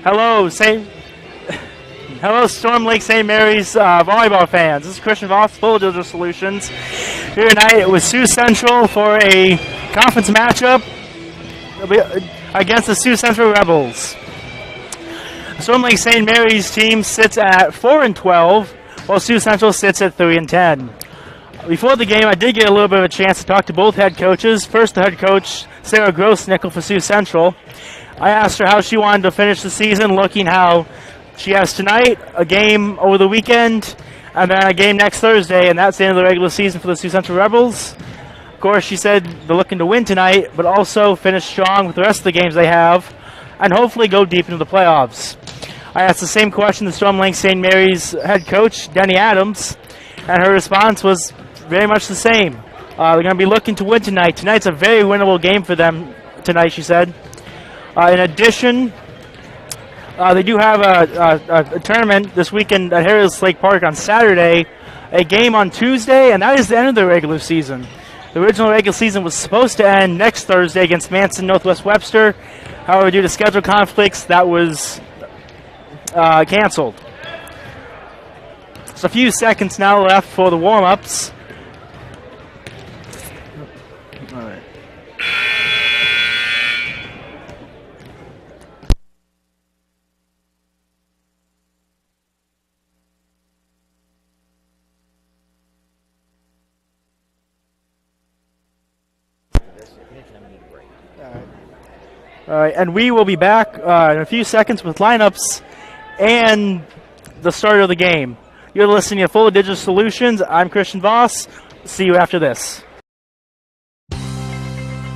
Hello, Storm Lake St. Mary's volleyball fans. This is Christian Voss, Full Digital Solutions, here tonight with Sioux Central for a conference matchup against the Sioux Central Rebels. Storm Lake St. Mary's team sits at 4-12, while Sioux Central sits at 3-10. Before the game, I did get a little bit of a chance to talk to both head coaches. First, the head coach, Sarah Grossnickel for Sioux Central. I asked her how she wanted to finish the season, looking how she has tonight, a game over the weekend, and then a game next Thursday, and that's the end of the regular season for the Sioux Central Rebels. Of course, she said they're looking to win tonight, but also finish strong with the rest of the games they have, and hopefully go deep into the playoffs. I asked the same question to Storm Lake St. Mary's head coach, Denny Adams, and her response was very much the same. They're going to be looking to win tonight. Tonight's a very winnable game for them tonight, she said. In addition, they do have a tournament this weekend at Harris Lake Park on Saturday, a game on Tuesday, and that is the end of the regular season. The original regular season was supposed to end next Thursday against Manson Northwest Webster. However, due to schedule conflicts, that was canceled. So a few seconds now left for the warm-ups. All right. All right, and we will be back in a few seconds with lineups and the start of the game. You're listening to Full Digital Solutions. I'm Christian Voss. See you after this.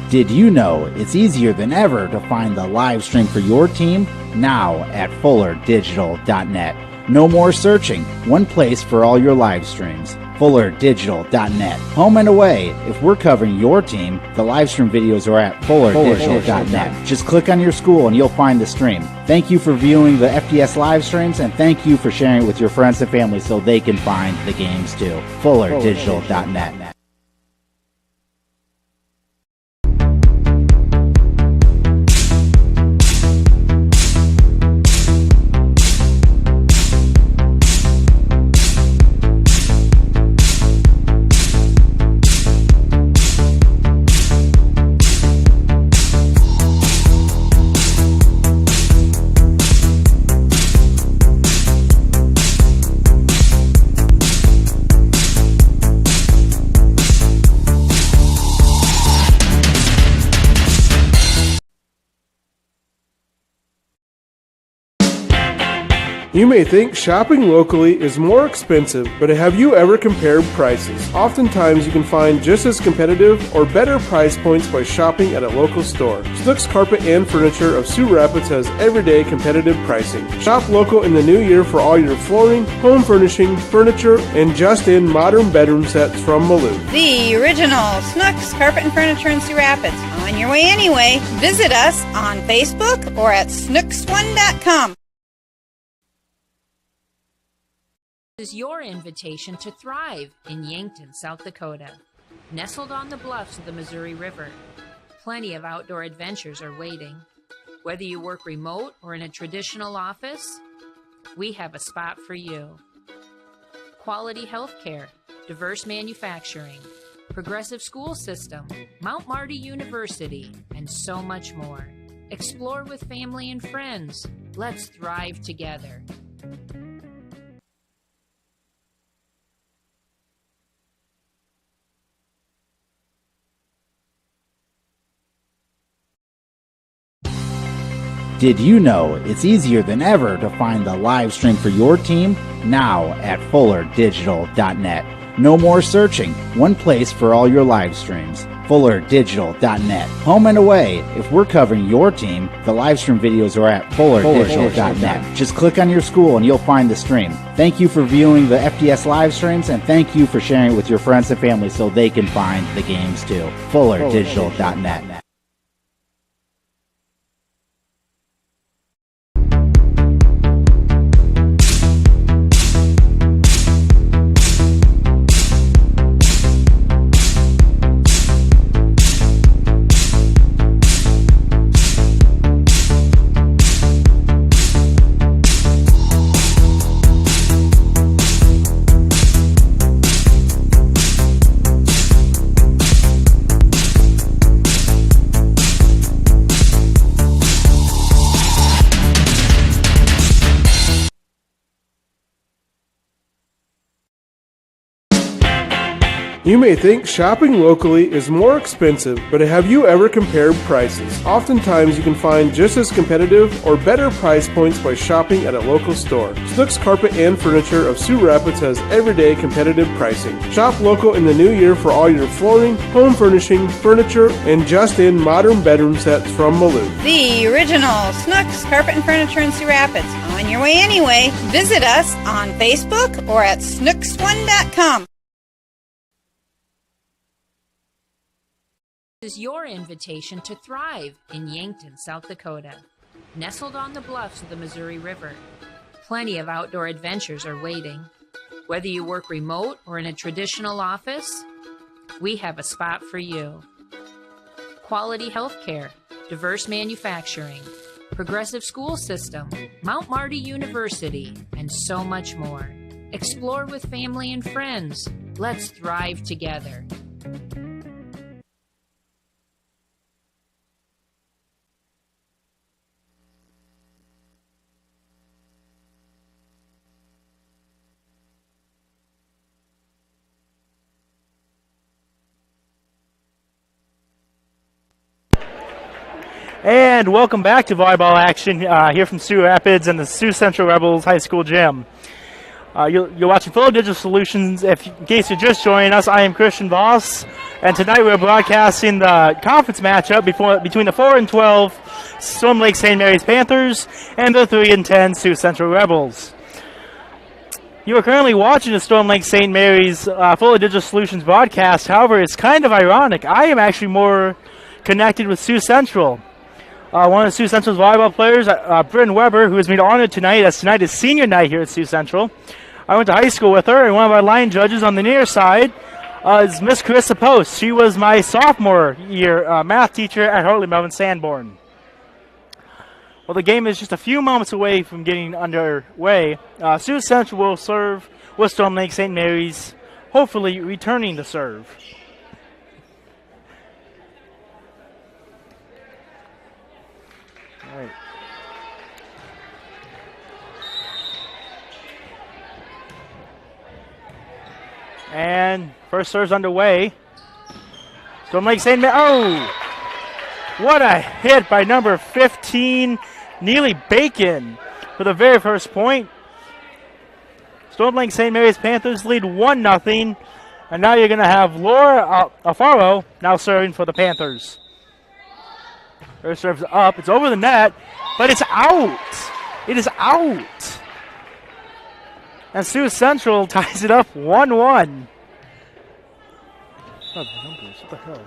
Did you know it's easier than ever to find the live stream for your team now at fullerdigital.net? No more searching. One place for all your live streams. fullerdigital.net. Home and away. If we're covering your team, the live stream videos are at fullerdigital.net. Just click on your school and you'll find the stream. Thank you for viewing the FDS live streams, and thank you for sharing it with your friends and family so they can find the games too. fullerdigital.net. You may think shopping locally is more expensive, but have you ever compared prices? Oftentimes you can find just as competitive or better price points by shopping at a local store. Snooks Carpet and Furniture of Sioux Rapids has everyday competitive pricing. Shop local in the new year for all your flooring, home furnishing, furniture, and just-in modern bedroom sets from Malou. The original Snooks Carpet and Furniture in Sioux Rapids. On your way anyway. Visit us on Facebook or at snooks1.com. Is your invitation to thrive in Yankton, South Dakota. Nestled on the bluffs of the Missouri River, plenty of outdoor adventures are waiting. Whether you work remote or in a traditional office, we have a spot for you. Quality health care, diverse manufacturing, progressive school system, Mount Marty University, and so much more. Explore with family and friends. Let's thrive together. Did you know it's easier than ever to find the live stream for your team now at fullerdigital.net? No more searching. One place for all your live streams. fullerdigital.net. Home and away. If we're covering your team, the live stream videos are at fullerdigital.net. Just click on your school and you'll find the stream. Thank you for viewing the FDS live streams, and thank you for sharing it with your friends and family so they can find the games too. fullerdigital.net. You may think shopping locally is more expensive, but have you ever compared prices? Oftentimes you can find just as competitive or better price points by shopping at a local store. Snooks Carpet and Furniture of Sioux Rapids has everyday competitive pricing. Shop local in the new year for all your flooring, home furnishing, furniture, and just-in modern bedroom sets from Maloof. The original Snooks Carpet and Furniture in Sioux Rapids. On your way anyway. Visit us on Facebook or at snooks1.com. This is your invitation to thrive in Yankton, South Dakota. Nestled on the bluffs of the Missouri River, plenty of outdoor adventures are waiting. Whether you work remote or in a traditional office, we have a spot for you. Quality health care, diverse manufacturing, progressive school system, Mount Marty University, and so much more. Explore with family and friends. Let's thrive together. And welcome back to volleyball action here from Sioux Rapids and the Sioux Central Rebels High School Gym. You're watching Full Digital Solutions. In case you're just joining us, I am Christian Voss, and tonight we're broadcasting the conference matchup between the 4-12 Storm Lake St. Mary's Panthers and the 3-10 Sioux Central Rebels. You are currently watching the Storm Lake St. Mary's Full Digital Solutions broadcast. However, it's kind of ironic. I am actually more connected with Sioux Central. One of Sioux Central's volleyball players, Bryn Weber, who has been honored tonight, as tonight is senior night here at Sioux Central. I went to high school with her, and one of our line judges on the near side is Miss Carissa Post. She was my sophomore year math teacher at Hartley Melvin Sanborn. Well, the game is just a few moments away from getting underway. Sioux Central will serve with Storm Lake St. Mary's, hopefully returning to serve. All right. And first serve's underway. Storm Lake St. Mary. Oh! What a hit by number 15, Neely Bacon, for the very first point. Storm Lake St. Mary's Panthers lead 1-0. And now you're going to have Laura Alfaro now serving for the Panthers. Her serve's up. It's over the net, but it's out. It is out. And Sioux Central ties it up 1-1. Oh, the numbers. What the hell?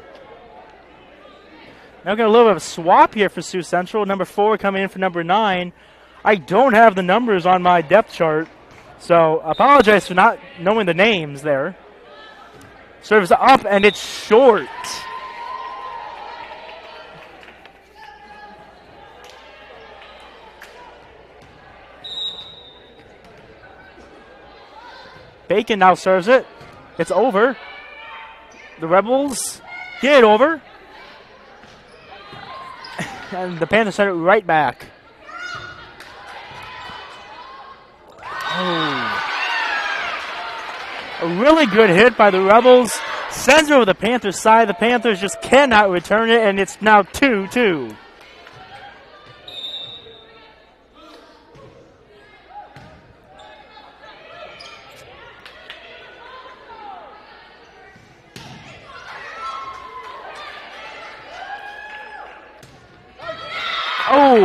Now we're going to a little bit of a swap here for Sioux Central. Number 4 coming in for number 9. I don't have the numbers on my depth chart, so I apologize for not knowing the names there. Serves up, and it's short. Bacon now serves it. It's over. The Rebels get it over. And the Panthers send it right back. Oh. A really good hit by the Rebels. Sends it over the Panthers' side. The Panthers just cannot return it, and it's now 2-2. Oh!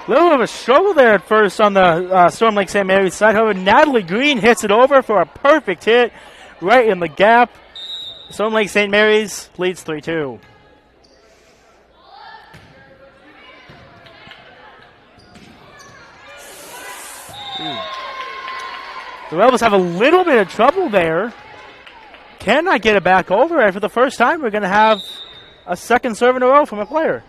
A little bit of a struggle there at first on the Storm Lake St. Mary's side. However, Natalie Green hits it over for a perfect hit right in the gap. Storm Lake St. Mary's leads 3-2. The Rebels have a little bit of trouble there. Cannot get it back over, and for the first time, we're going to have a second serve in a row from a player.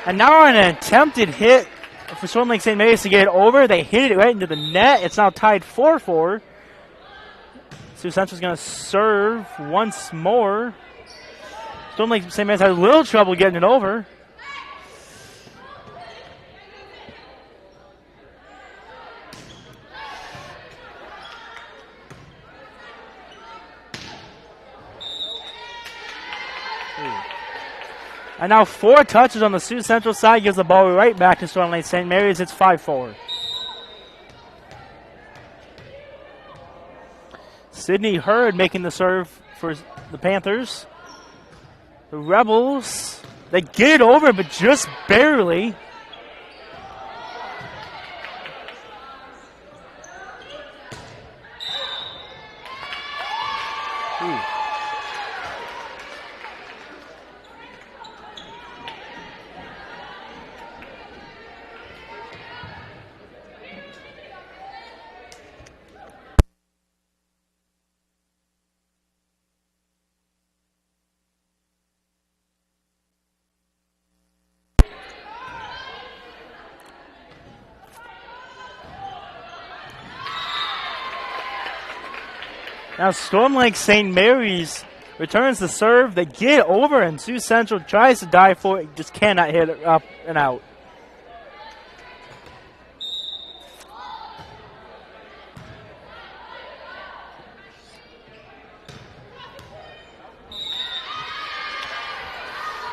And now on an attempted hit for Storm Lake St. Mary's to get it over, they hit it right into the net. It's now tied 4-4. Sioux Central's going to serve once more. Storm Lake St. Mary's had a little trouble getting it over. And now 4 touches on the Sioux Central side gives the ball right back to Storm Lake St. Mary's. It's 5-4. Sydney Hurd making the serve for the Panthers. The Rebels, they get it over, but just barely. Now Storm Lake St. Mary's returns the serve. They get over, and Sioux Central tries to dive for it, just cannot hit it up and out.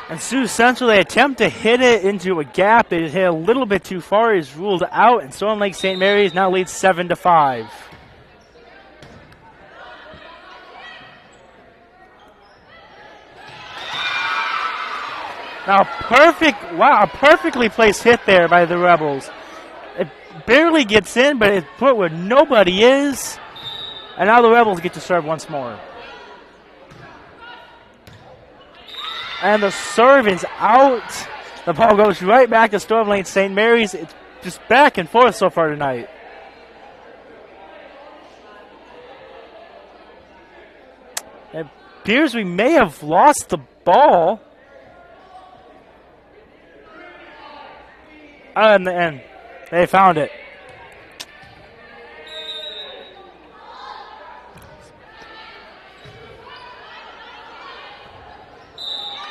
And Sioux Central, they attempt to hit it into a gap. They just hit a little bit too far. It's ruled out, and Storm Lake St. Mary's now leads 7-5. Now, a perfectly placed hit there by the Rebels. It barely gets in, but it's put where nobody is. And now the Rebels get to serve once more. And the serve is out. The ball goes right back to Storm Lake St. Mary's. It's just back and forth so far tonight. It appears we may have lost the ball. In the end, they found it.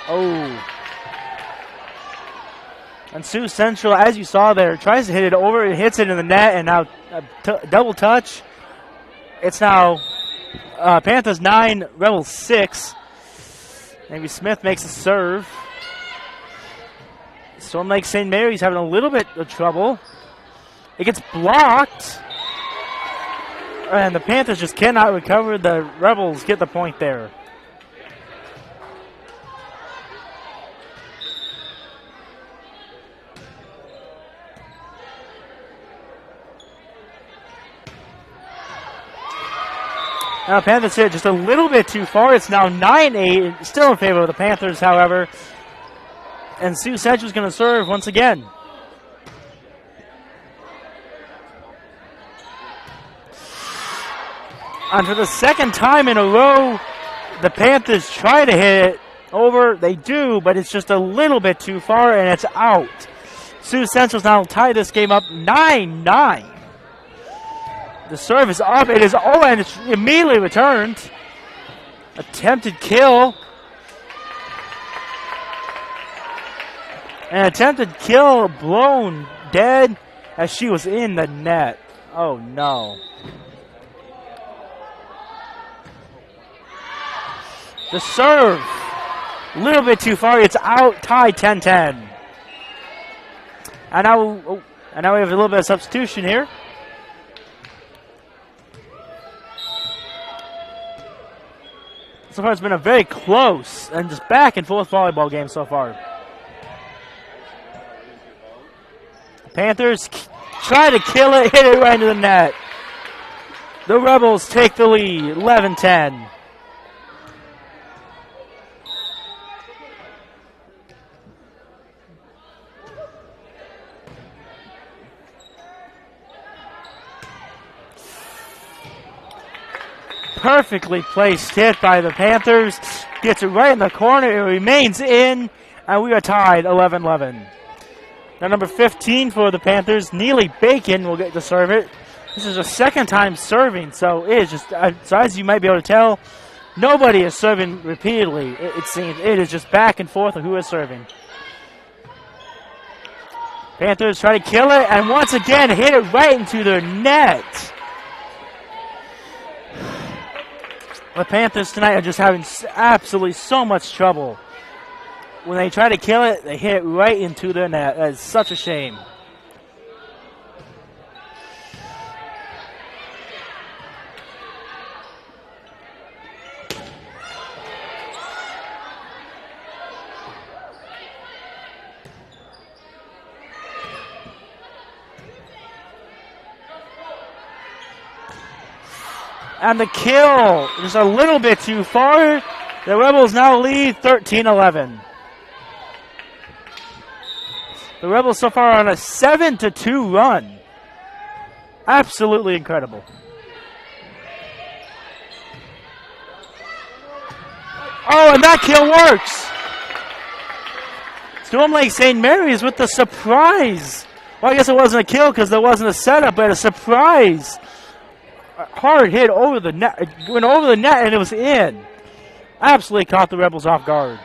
Oh. And Sioux Central, as you saw there, tries to hit it over. It hits it in the net, and now double touch. It's now Panthers 9, Rebels 6. Maybe Smith makes a serve. Storm Lake St. Mary's having a little bit of trouble. It gets blocked. And the Panthers just cannot recover. The Rebels get the point there. Now Panthers hit just a little bit too far. It's now 9-8. Still in favor of the Panthers, however. And Sioux Central is going to serve once again. And for the second time in a row, the Panthers try to hit it over. They do, but it's just a little bit too far, and it's out. Sioux Central's now tie this game up 9-9. The serve is up. It is over, and it's immediately returned. Attempted kill. An attempted kill blown dead as she was in the net. Oh, no. The serve, a little bit too far. It's out, tied 10-10. And now we have a little bit of substitution here. So far, it's been a very close and just back and forth volleyball game so far. Panthers try to kill it, hit it right into the net. The Rebels take the lead, 11-10. Perfectly placed hit by the Panthers. Gets it right in the corner. It remains in, and we are tied 11-11. Now number 15 for the Panthers, Neely Bacon, will get to serve it. This is her second time serving, so it is just, so as you might be able to tell, nobody is serving repeatedly. It seems it is just back and forth of who is serving. Panthers try to kill it, and once again hit it right into their net. The Panthers tonight are just having absolutely so much trouble. When they try to kill it, they hit it right into their net. That is such a shame. And the kill, just a little bit too far. The Rebels now lead 13-11. The Rebels so far on a 7-2 run. Absolutely incredible. Oh, and that kill works. Storm Lake St. Mary's with the surprise. Well, I guess it wasn't a kill because there wasn't a setup, but a surprise. Hard hit over the net. It went over the net and it was in. Absolutely caught the Rebels off guard.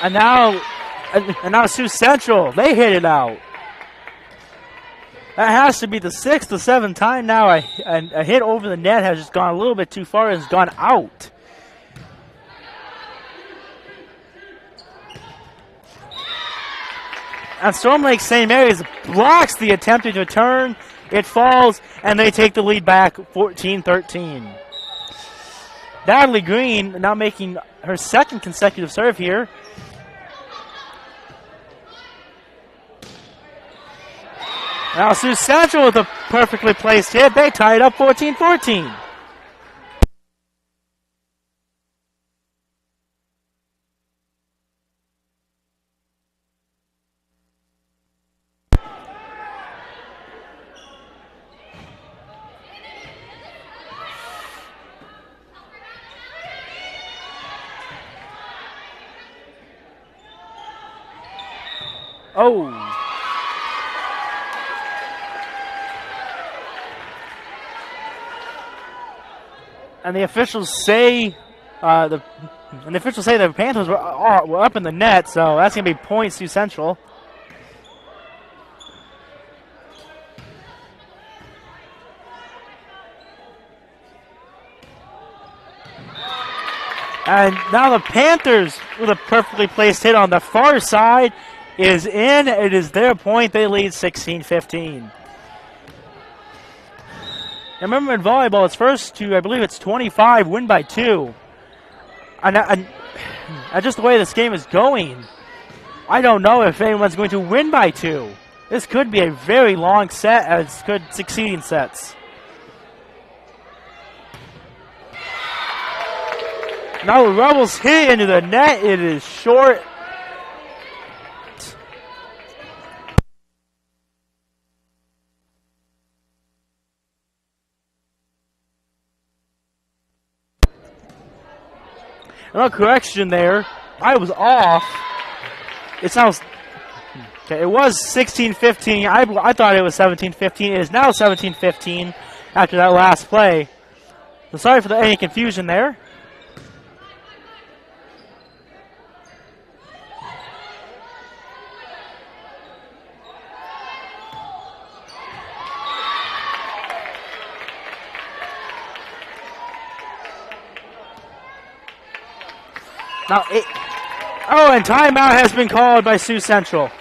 And now Sioux Central, they hit it out. That has to be the 6th or 7th time now a hit over the net has just gone a little bit too far and has gone out. And Storm Lake St. Mary's blocks the attempted return. It falls, and they take the lead back 14-13. Natalie Green now making her second consecutive serve here. Now Sioux Central with a perfectly placed hit. They tie it up 14-14. Oh. And the officials say the Panthers were up in the net, so that's going to be points to Central. And now the Panthers with a perfectly placed hit on the far side is in. It is their point. They lead 16-15. Now remember in volleyball, it's first to, I believe it's 25, win by 2. And just the way this game is going, I don't know if anyone's going to win by 2. This could be a very long set, as could succeeding sets. Now the Rebels hit into the net. It is short. No correction there. I was off. It sounds... Okay, it was 16-15. I thought it was 17-15. It is now 17-15 after that last play. So sorry for any confusion there. Now, and timeout has been called by Sioux Central.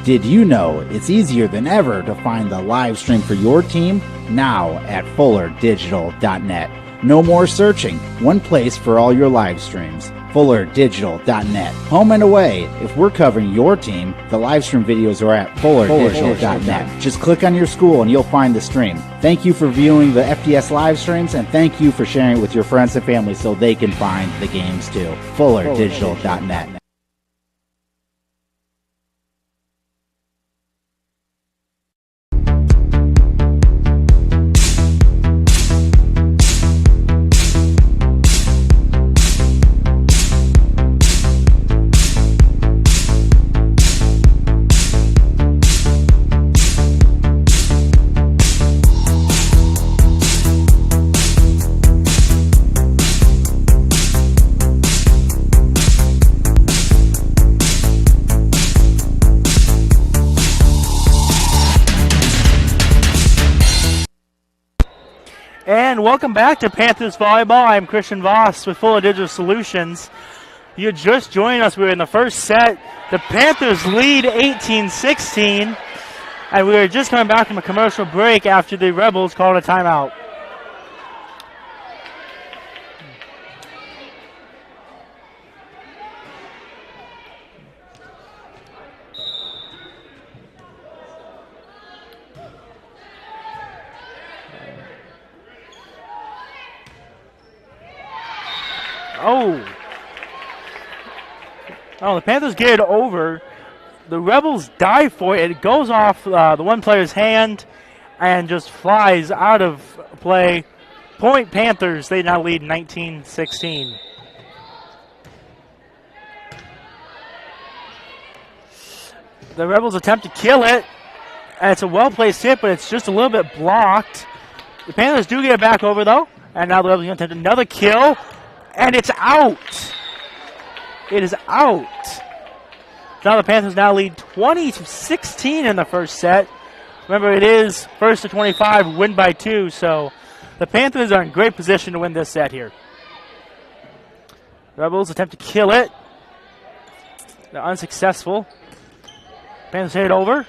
Did you know it's easier than ever to find the live stream for your team? Now at FullerDigital.net. No more searching. One place for all your live streams. FullerDigital.net. Home and away. If we're covering your team, the live stream videos are at FullerDigital.net. Just click on your school and you'll find the stream. Thank you for viewing the FDS live streams, and thank you for sharing it with your friends and family so they can find the games too. FullerDigital.net. And welcome back to Panthers Volleyball. I'm Christian Voss with Fuller Digital Solutions. You just joined us. We were in the first set. The Panthers lead 18-16. And we were just coming back from a commercial break after the Rebels called a timeout. Oh, the Panthers get it over. The Rebels dive for it. It goes off the one player's hand and just flies out of play. Point Panthers. They now lead 19-16. The Rebels attempt to kill it. And it's a well-placed hit, but it's just a little bit blocked. The Panthers do get it back over, though. And now the Rebels are going to attempt another kill. And it's out. It is out. Now the Panthers now lead 20-16 in the first set. Remember, it is first to 25, win by 2. So the Panthers are in great position to win this set here. Rebels attempt to kill it. They're unsuccessful. Panthers hit it over.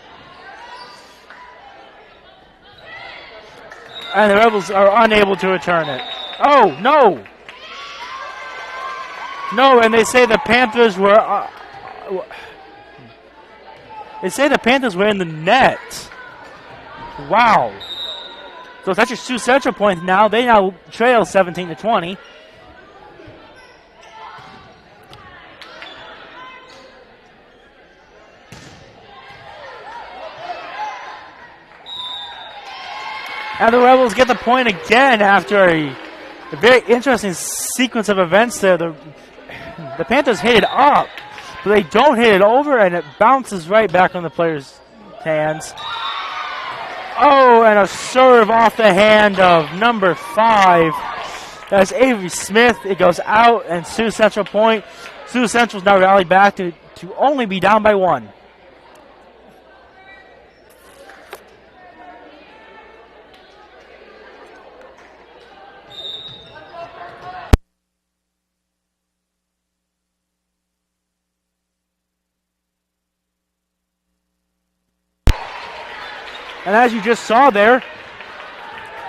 And the Rebels are unable to return it. Oh, no. No, and they say the Panthers were. They say the Panthers were in the net. Wow. So that's your Sioux Central point now. They now trail 17-20. And the Rebels get the point again after a very interesting sequence of events there. The Panthers hit it up, but they don't hit it over, and it bounces right back on the player's hands. Oh, and a serve off the hand of number 5. That's Avery Smith. It goes out, and Sioux Central point. Sioux Central's now rallied back to only be down by 1. And as you just saw there,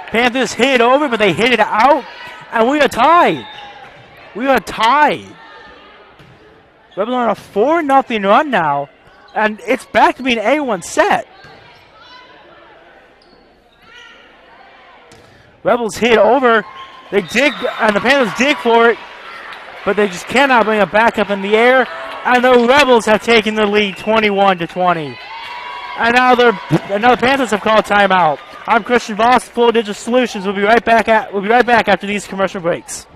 Panthers hit it over, but they hit it out, and we are tied. We are tied. Rebels are on a 4-0 run now, and it's back to being an A1 set. Rebels hit over. They dig, and the Panthers dig for it, but they just cannot bring it back up in the air, and the Rebels have taken the lead 21-20. And now the Panthers have called timeout. I'm Christian Voss, Full Digital Solutions. We'll be right back after these commercial breaks.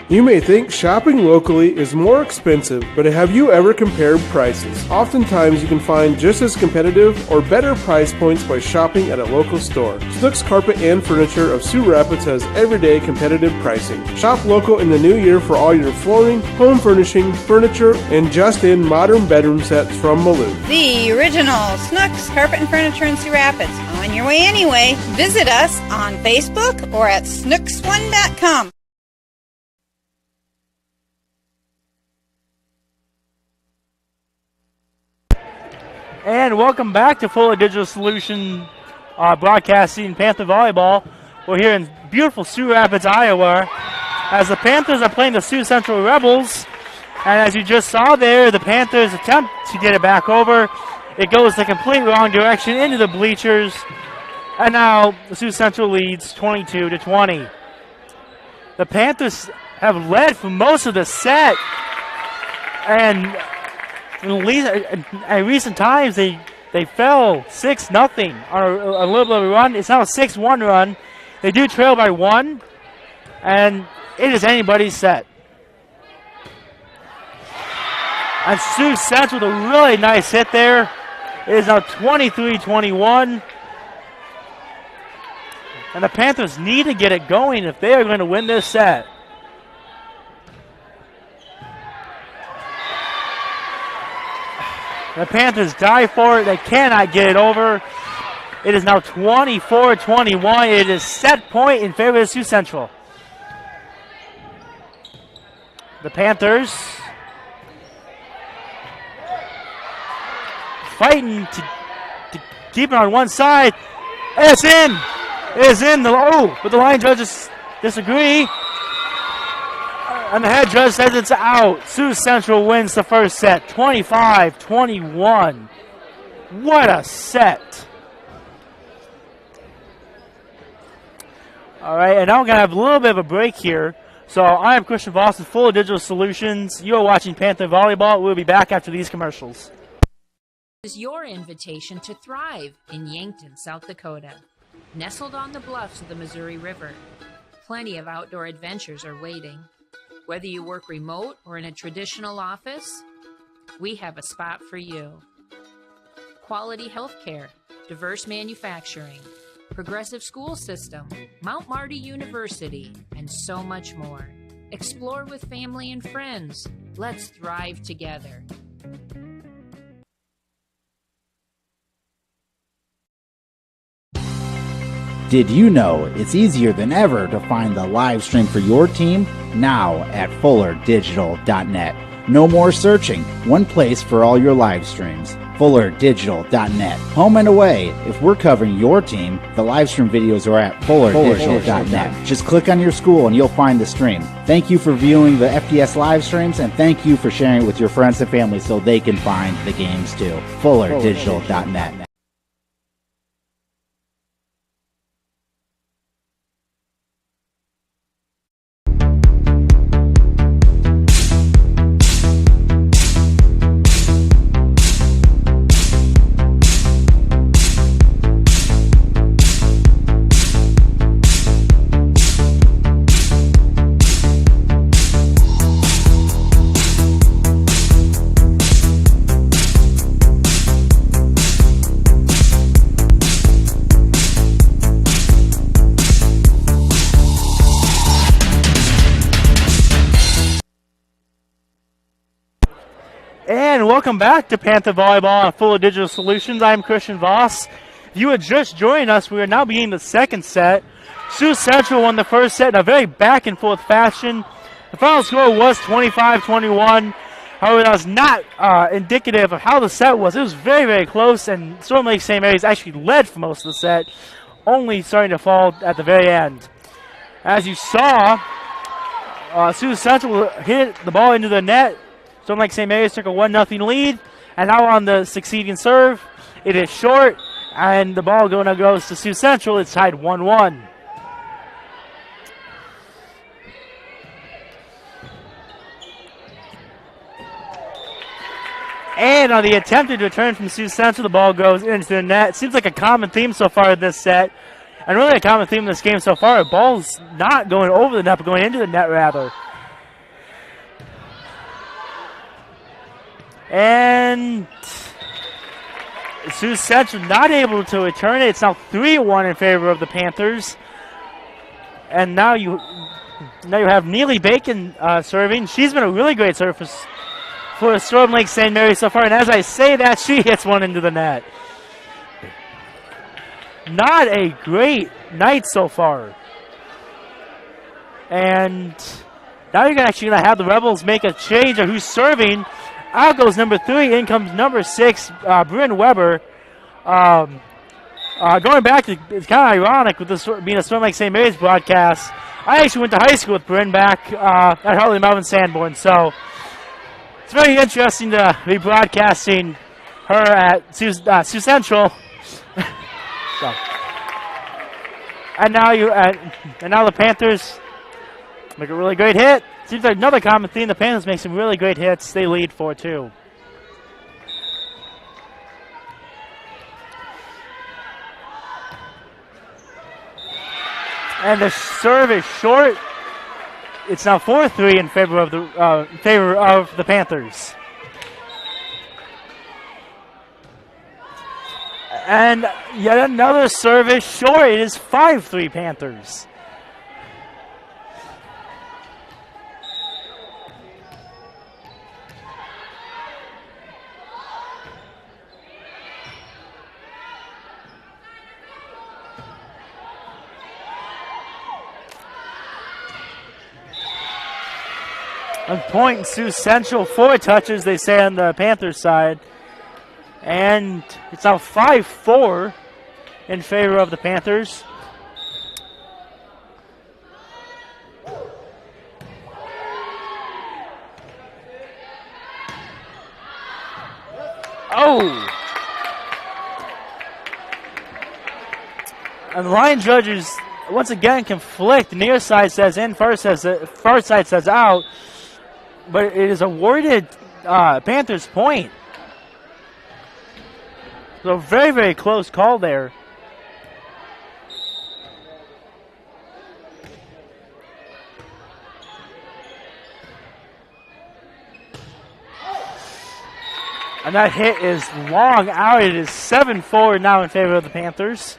You may think shopping locally is more expensive, but have you ever compared prices? Oftentimes you can find just as competitive or better price points by shopping at a local store. Snooks Carpet and Furniture of Sioux Rapids has everyday competitive pricing. Shop local in the new year for all your flooring, home furnishing, furniture, and just-in modern bedroom sets from Malou. The original Snooks Carpet and Furniture in Sioux Rapids. On your way anyway. Visit us on Facebook or at snooks1.com. And welcome back to Full Digital Solution Broadcasting Panther Volleyball. We're here in beautiful Sioux Rapids, Iowa, as the Panthers are playing the Sioux Central Rebels. And as you just saw there, the Panthers attempt to get it back over. It goes the complete wrong direction into the bleachers. And now Sioux Central leads 22-20. The Panthers have led for most of the set. And in recent times, they fell 6-0 on a little bit of a run. It's now a 6-1 run. They do trail by 1. And it is anybody's set. And Sioux Central with a really nice hit there. It is now 23-21. And the Panthers need to get it going if they are going to win this set. The Panthers die for it. They cannot get it over. It is now 24-21. It is set point in favor of Sioux Central. The Panthers fighting to keep it on one side. It's in. It's in. But the line judges disagree. And the head judge says it's out. Sioux Central wins the first set, 25-21. What a set. All right, and now we're going to have a little bit of a break here. So I am Christian Voss with Full Digital Solutions. You are watching Panther Volleyball. We'll be back after these commercials. Is your invitation to thrive in Yankton, South Dakota. Nestled on the bluffs of the Missouri River, plenty of outdoor adventures are waiting. Whether you work remote or in a traditional office, we have a spot for you. Quality healthcare, diverse manufacturing, progressive school system, Mount Marty University, and so much more. Explore with family and friends. Let's thrive together. Did you know it's easier than ever to find the live stream for your team? Now at FullerDigital.net. No more searching. One place for all your live streams. FullerDigital.net. Home and away. If we're covering your team, the live stream videos are at FullerDigital.net. Just click on your school and you'll find the stream. Thank you for viewing the FDS live streams, and thank you for sharing it with your friends and family so they can find the games too. FullerDigital.net. And welcome back to Panther Volleyball on Full of Digital Solutions. I'm Christian Voss. If you had just joined us, we are now beginning the second set. Sioux Central won the first set in a very back and forth fashion. The final score was 25-21. However, that was not indicative of how the set was. It was very, very close, and Storm Lake St. Mary's actually led for most of the set, only starting to fall at the very end. As you saw, Sioux Central hit the ball into the net. Storm Lake St. Mary's took a 1-0 lead, and now on the succeeding serve, it is short, and the ball now goes to Sioux Central. It's tied 1-1. And on the attempted return from Sioux Central, the ball goes into the net. It seems like a common theme so far in this set, and really a common theme in this game so far. The ball's not going over the net, but going into the net rather. And Sioux Central not able to return it. It's now 3-1 in favor of the Panthers. And now you have Neely Bacon serving. She's been a really great server for Storm Lake St. Mary so far. And as I say that, she hits one into the net. Not a great night so far. And now you're actually going to have the Rebels make a change of who's serving. Out goes number 3. In comes number 6, Bryn Weber. Going back to, it's kind of ironic with this being a Storm Lake St. Mary's broadcast. I actually went to high school with Bryn back at Hartley Melvin Sanborn, so it's very interesting to be broadcasting her at Sioux Central. So. And now the Panthers make a really great hit. Seems like another common theme. The Panthers make some really great hits. They lead 4-2. And the serve is short. It's now 4-3 in favor of the Panthers. And yet another serve is short. It is 5-3 Panthers. On point, Sioux Central, 4 touches, they say on the Panthers side. And it's now 5-4 in favor of the Panthers. Oh! And the line judges once again conflict. Near side says in, far side says out. But it is awarded Panthers point. So very, very close call there. And that hit is long out. It is 7-4 now in favor of the Panthers.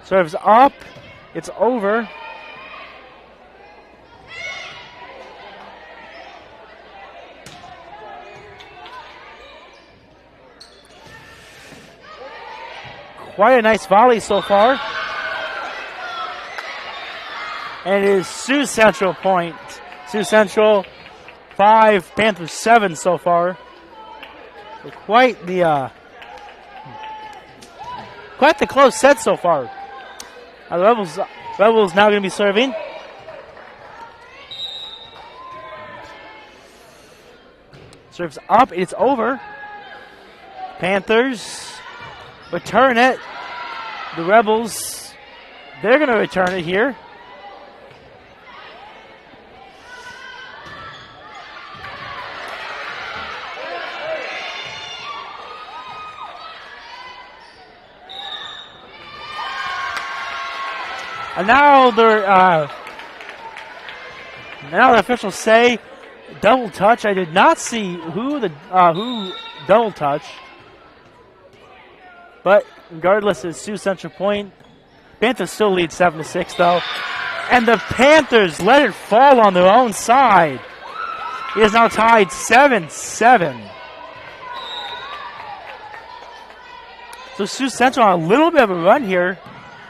Serves up. It's over. Quite a nice volley so far. And it is Sioux Central point. Sioux Central 5, Panthers 7 so far. So quite the close set so far. The Rebels now going to be serving. Serves up. It's over. Panthers return it. The Rebels, they're going to return it here. And now the officials say double touch. I did not see who double touched, but regardless, it's Sioux Central point. Panthers still lead 7-6 though, and the Panthers let it fall on their own side. It is now tied 7-7. So Sioux Central on a little bit of a run here.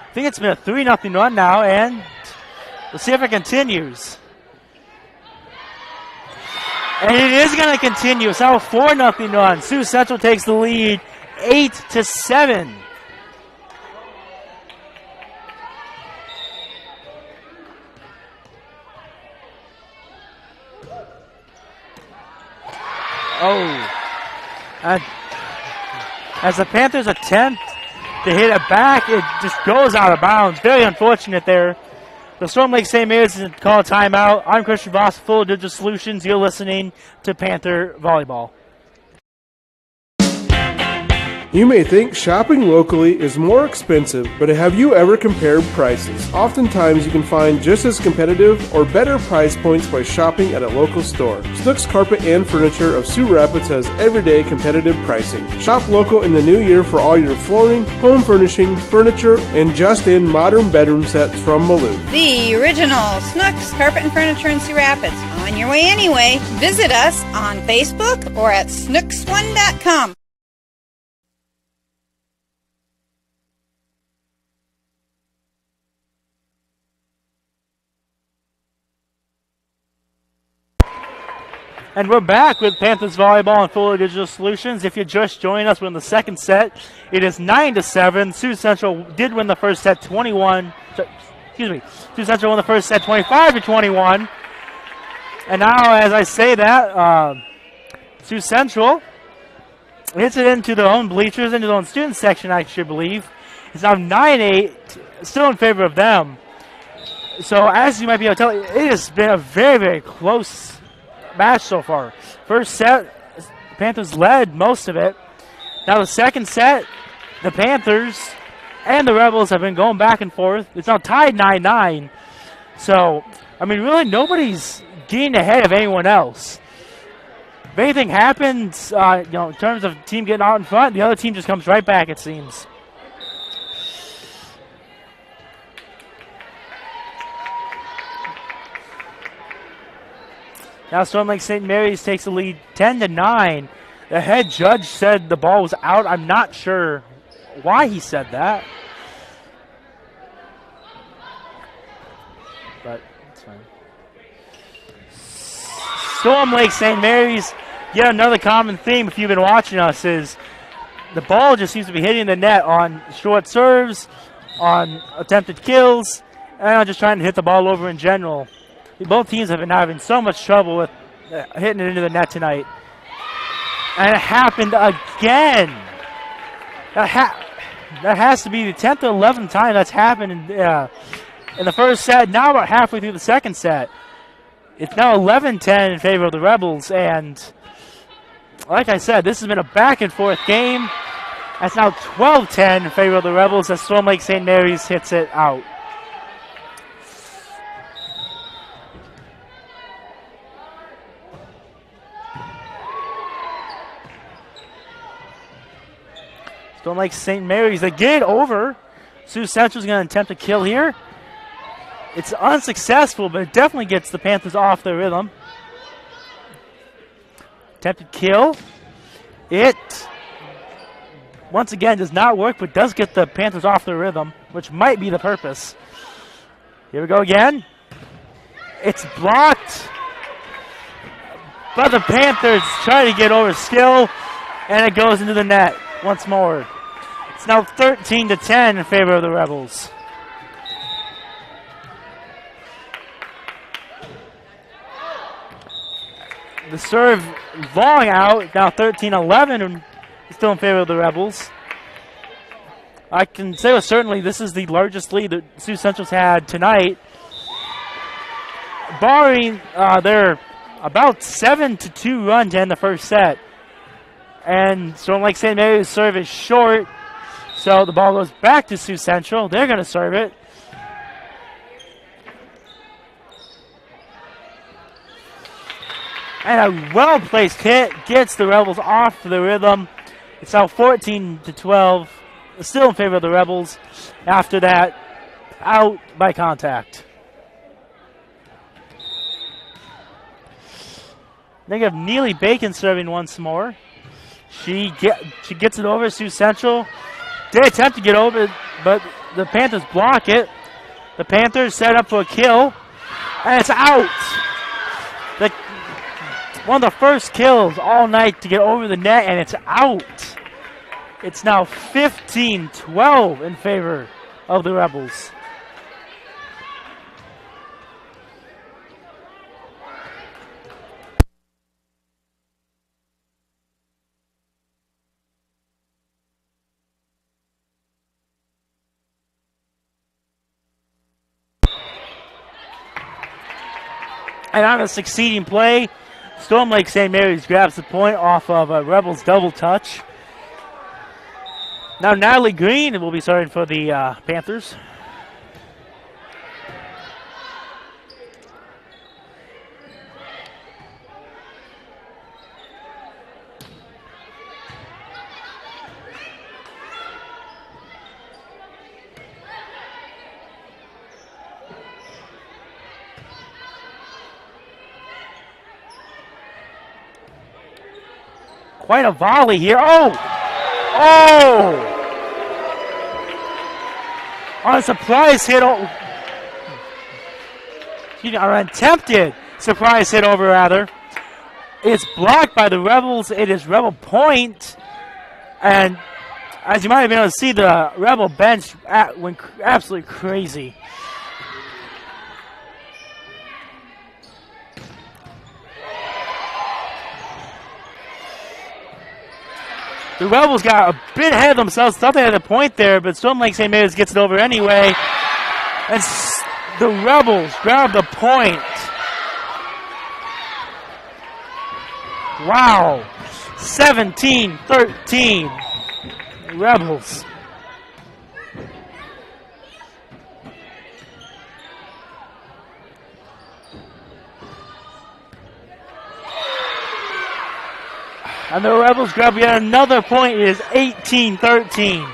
I think it's been a 3-0 run now, and we'll see if it continues. And it is going to continue. It's now a 4-0 run. Sioux Central takes the lead 8-7. Oh. As the Panthers attempt to hit it back, it just goes out of bounds. Very unfortunate there. The Storm Lake St. Mary's is call a timeout. I'm Christian Voss, Full Digital Solutions. You're listening to Panther Volleyball. You may think shopping locally is more expensive, but have you ever compared prices? Oftentimes you can find just as competitive or better price points by shopping at a local store. Snooks Carpet and Furniture of Sioux Rapids has everyday competitive pricing. Shop local in the new year for all your flooring, home furnishing, furniture, and just-in modern bedroom sets from Malou. The original Snooks Carpet and Furniture in Sioux Rapids. On your way anyway. Visit us on Facebook or at snooks1.com. And we're back with Panthers Volleyball and Fuller Digital Solutions. If you're just joining us, we're in the second set. It is 9-7. Sioux Central did win the first set 21. Excuse me. Sioux Central won the first set 25-21. And now, as I say that, Sioux Central hits it into their own bleachers, into their own student section, I should believe. It's now 9-8, still in favor of them. So, as you might be able to tell, it has been a very, very close match so far. First set, the Panthers led most of it. Now the second set, the Panthers and the Rebels have been going back and forth. It's now tied 9-9. So, I mean, really nobody's getting ahead of anyone else. If anything happens, in terms of team getting out in front, the other team just comes right back, it seems. Now Storm Lake St. Mary's takes the lead 10-9. The head judge said the ball was out. I'm not sure why he said that. But it's fine. Storm Lake St. Mary's, yet another common theme if you've been watching us is the ball just seems to be hitting the net on short serves, on attempted kills, and just trying to hit the ball over in general. Both teams have been having so much trouble with hitting it into the net tonight. And it happened again. That has to be the 10th or 11th time that's happened in the first set. Now about halfway through the second set. It's now 11-10 in favor of the Rebels. And like I said, this has been a back and forth game. That's now 12-10 in favor of the Rebels as Storm Lake St. Mary's hits it out. Storm Lake St. Mary's, they get it over. Sioux Central's going to attempt a kill here. It's unsuccessful, but it definitely gets the Panthers off their rhythm. Attempted kill. It, once again, does not work, but does get the Panthers off their rhythm, which might be the purpose. Here we go again. It's blocked. But the Panthers try to get over skill, and it goes into the net once more. It's now 13-10 in favor of the Rebels. The serve long out, now 13-11, and still in favor of the Rebels. I can say with certainty this is the largest lead that Sioux Central's had tonight. Barring their about 7-2 run to end the first set. And Storm Lake St. Mary's serve is short, so the ball goes back to Sioux Central. They're going to serve it. And a well-placed hit gets the Rebels off the rhythm. It's now 14-12, still in favor of the Rebels. After that, out by contact. They have Neely Bacon serving once more. She gets it over Sioux Central. They attempt to get over, but the Panthers block it. The Panthers set up for a kill, and it's out. One of the first kills all night to get over the net, and it's out. It's now 15-12 in favor of the Rebels. And on a succeeding play, Storm Lake St. Mary's grabs the point off of a Rebels double touch. Now Natalie Green will be starting for the Panthers. Quite a volley here. Oh! On a surprise hit. Or an attempted surprise hit over, rather. It's blocked by the Rebels. It is Rebel point. And as you might have been able to see, the Rebel bench went absolutely crazy. The Rebels got a bit ahead of themselves. Thought they had a point there, but Storm Lake St. Mary's gets it over anyway. And the Rebels grab the point. Wow. 17-13. Rebels. And the Rebels grab yet another point. It is 18-13.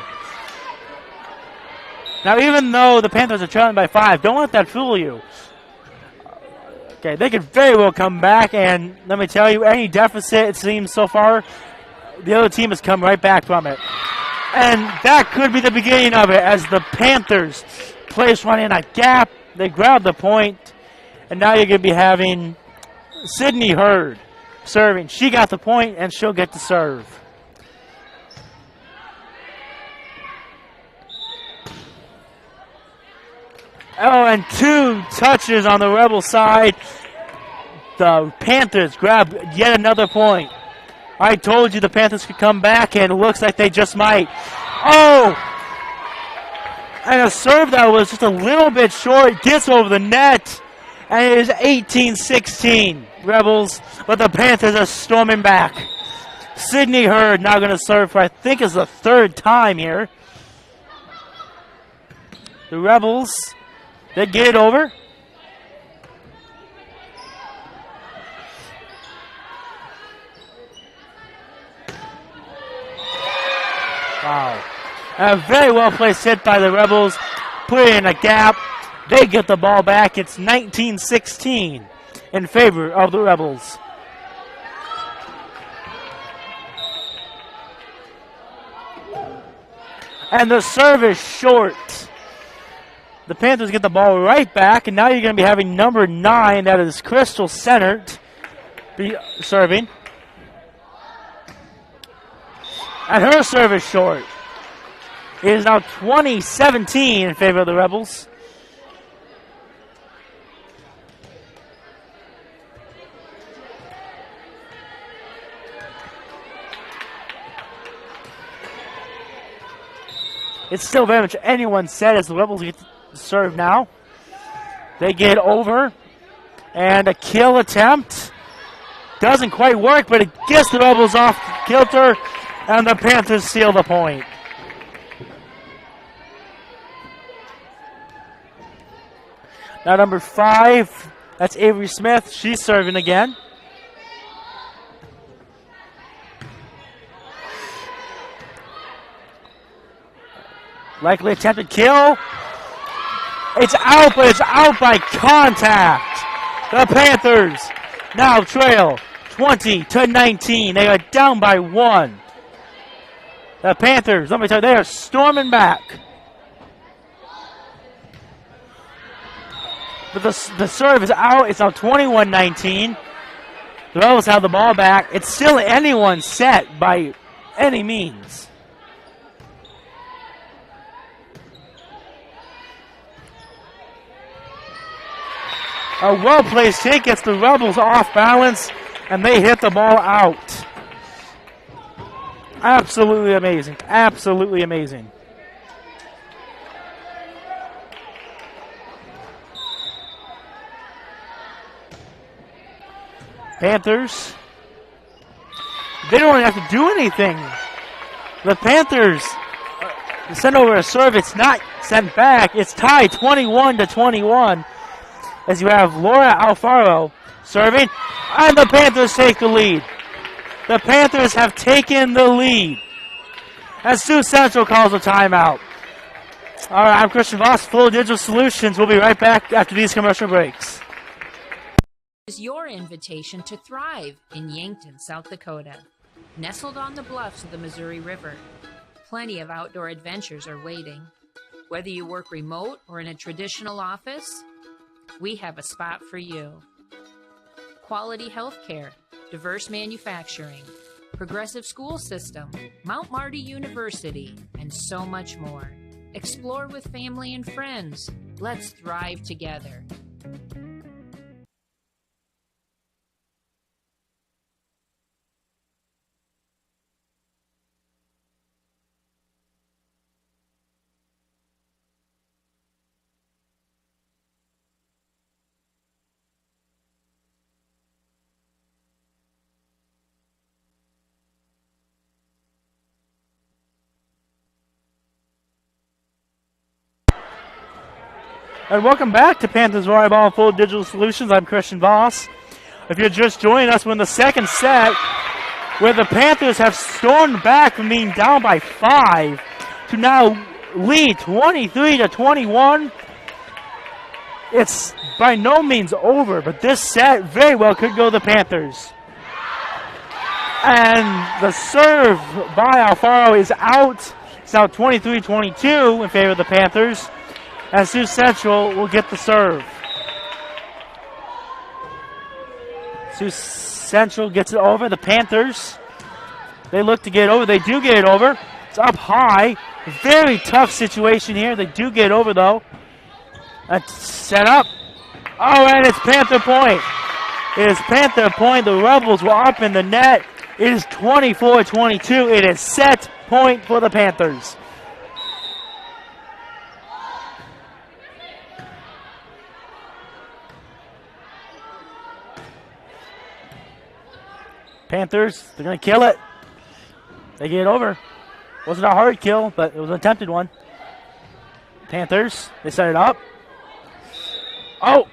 Now, even though the Panthers are trailing by 5, don't let that fool you. Okay, they could very well come back, and let me tell you, any deficit, it seems so far, the other team has come right back from it. And that could be the beginning of it, as the Panthers place one in a gap. They grab the point, and now you're going to be having Sydney Hurd serving. She got the point, and she'll get to serve. Oh, and 2 touches on the Rebel side. The Panthers grab yet another point. I told you the Panthers could come back, and it looks like they just might. Oh! And a serve that was just a little bit short gets over the net, and it is 18-16 Rebels, but the Panthers are storming back. Sydney Hurd now going to serve for, I think, is the 3rd time here. The Rebels, they get it over. Wow. A very well placed hit by the Rebels. Put it in a gap. They get the ball back. It's 19-16 in favor of the Rebels. And the serve is short. The Panthers get the ball right back, and now you're going to be having number 9, that is Crystal Centered, be serving. And her serve is short. It is now 20-17 in favor of the Rebels. It's still very much anyone's set as the Rebels get to serve now. They get over. And a kill attempt. Doesn't quite work, but it gets the Rebels off kilter. And the Panthers seal the point. Now number 5, that's Avery Smith. She's serving again. Likely attempted kill. It's out, but it's out by contact. The Panthers now trail 20-19. They are down by 1. The Panthers, let me tell you, they are storming back. But the serve is out. It's now 21-19. The Rebels have the ball back. It's still anyone's set by any means. A well-placed hit gets the Rebels off balance, and they hit the ball out. Absolutely amazing. Absolutely amazing. Panthers, they don't have to do anything. The Panthers send over a serve. It's not sent back. It's tied 21-21 as you have Laura Alfaro serving, and the Panthers take the lead. The Panthers have taken the lead as Sioux Central calls a timeout. All right, I'm Christian Voss, Full Digital Solutions. We'll be right back after these commercial breaks. Is your invitation to thrive in Yankton, South Dakota. Nestled on the bluffs of the Missouri River, plenty of outdoor adventures are waiting. Whether you work remote or in a traditional office, we have a spot for you. Quality health care, diverse manufacturing, progressive school system, Mount Marty University, and so much more. Explore with family and friends. Let's thrive together. And welcome back to Panthers Volleyball and Full Digital Solutions. I'm Christian Voss. If you're just joining us, we're in the second set where the Panthers have stormed back from being down by 5 to now lead 23-21. It's by no means over, but this set very well could go the Panthers. And the serve by Alfaro is out. It's now 23-22 in favor of the Panthers. And Sioux Central will get the serve. Sioux Central gets it over. The Panthers, they look to get over. They do get it over. It's up high. Very tough situation here. They do get over, though. That's set up. Oh, and it's Panther point. It is Panther point. The Rebels were up in the net. It is 24-22. It is set point for the Panthers. Panthers, they're going to kill it. They get it over. Wasn't a hard kill, but it was an attempted one. Panthers, they set it up. Oh!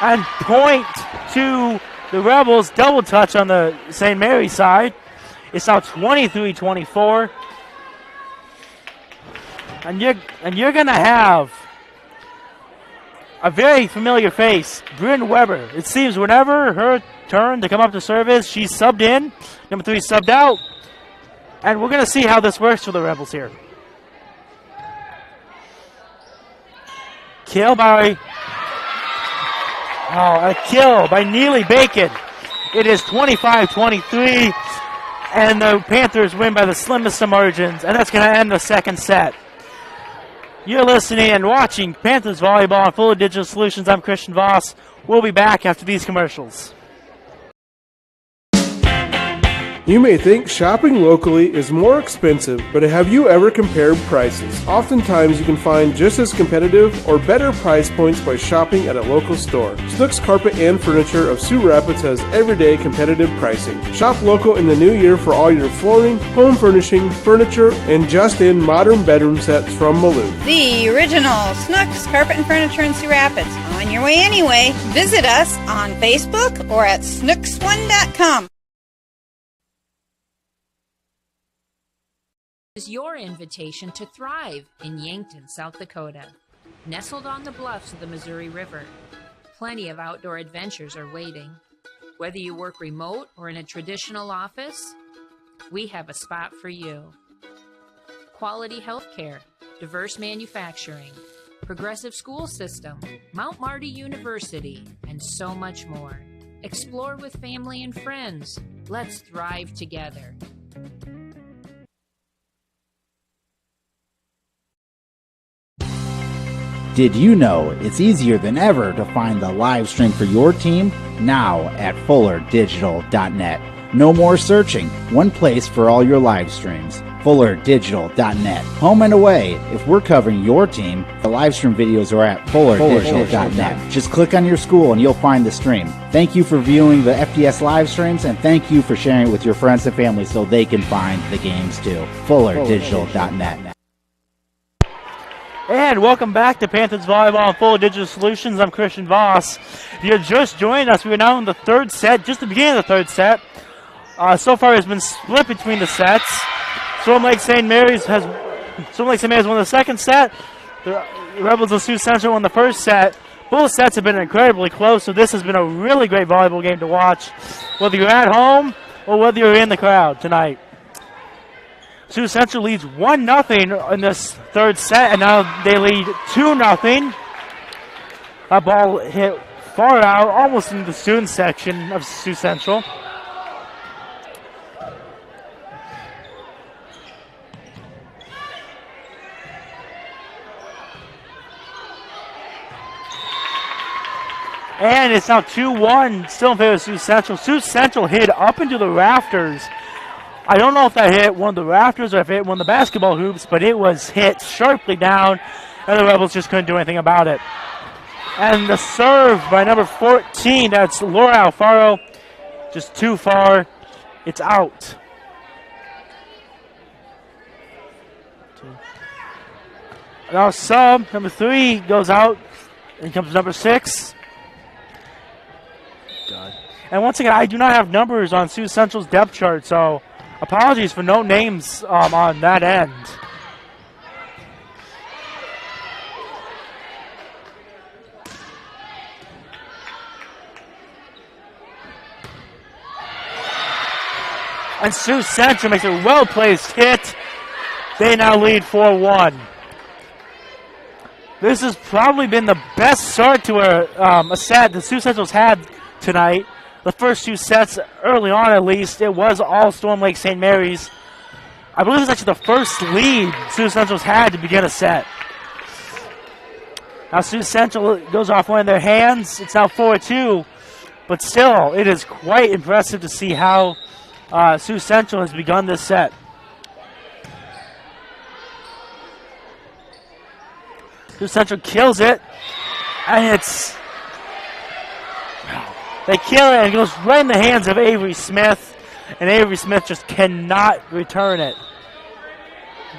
And point to the Rebels. Double touch on the St. Mary's side. It's now 23-24. And you're going to have a very familiar face, Bryn Weber. It seems whenever her turn to come up to service, she's subbed in. Number 3 subbed out. And we're going to see how this works for the Rebels here. A kill by Neely Bacon. It is 25-23, and the Panthers win by the slimmest of margins, and that's going to end the second set. You're listening and watching Panthers Volleyball and Full Digital Solutions. I'm Christian Voss. We'll be back after these commercials. You may think shopping locally is more expensive, but have you ever compared prices? Oftentimes you can find just as competitive or better price points by shopping at a local store. Snooks Carpet and Furniture of Sioux Rapids has everyday competitive pricing. Shop local in the new year for all your flooring, home furnishing, furniture, and just-in modern bedroom sets from Malou. The original Snooks Carpet and Furniture in Sioux Rapids. On your way anyway. Visit us on Facebook or at snooks1.com. Is your invitation to thrive in Yankton, South Dakota. Nestled on the bluffs of the Missouri River, plenty of outdoor adventures are waiting. Whether you work remote or in a traditional office, we have a spot for you. Quality health care, diverse manufacturing, progressive school system, Mount Marty University, and so much more. Explore with family and friends. Let's thrive together. Did you know it's easier than ever to find the live stream for your team? Now at FullerDigital.net. No more searching. One place for all your live streams. FullerDigital.net. Home and away. If we're covering your team, the live stream videos are at FullerDigital.net. Just click on your school and you'll find the stream. Thank you for viewing the FDS live streams, and thank you for sharing it with your friends and family so they can find the games too. FullerDigital.net. And welcome back to Panthers Volleyball and Full Digital Solutions. I'm Christian Voss. If you're just joining us, we're now in the third set, just the beginning of the third set. So far, it's been split between the sets. Storm Lake St. Mary's won the second set. The Rebels of Sioux Central won the first set. Both sets have been incredibly close, so this has been a really great volleyball game to watch, whether you're at home or whether you're in the crowd tonight. Sioux Central leads 1-0 in this third set, and now they lead 2-0. That ball hit far out, almost in the student section of Sioux Central. And it's now 2-1, still in favor of Sioux Central. Sioux Central hit up into the rafters. I don't know if that hit one of the rafters or if it hit one of the basketball hoops, but it was hit sharply down, and the Rebels just couldn't do anything about it. And the serve by number 14, that's Laura Alfaro, just too far. It's out. Now sub, number 3 goes out, and comes number 6. God. And once again, I do not have numbers on Sioux Central's depth chart, so apologies for no names on that end. And Sioux Central makes a well-placed hit. They now lead 4-1. This has probably been the best start to a set that Sioux Central's had tonight. The first 2 sets, early on at least, it was all Storm Lake St. Mary's. I believe it's actually the first lead Sioux Central's had to begin a set. Now Sioux Central goes off one of their hands. It's now 4-2, but still, it is quite impressive to see how Sioux Central has begun this set. Sioux Central kills it, and they kill it, and it goes right in the hands of Avery Smith, and Avery Smith just cannot return it.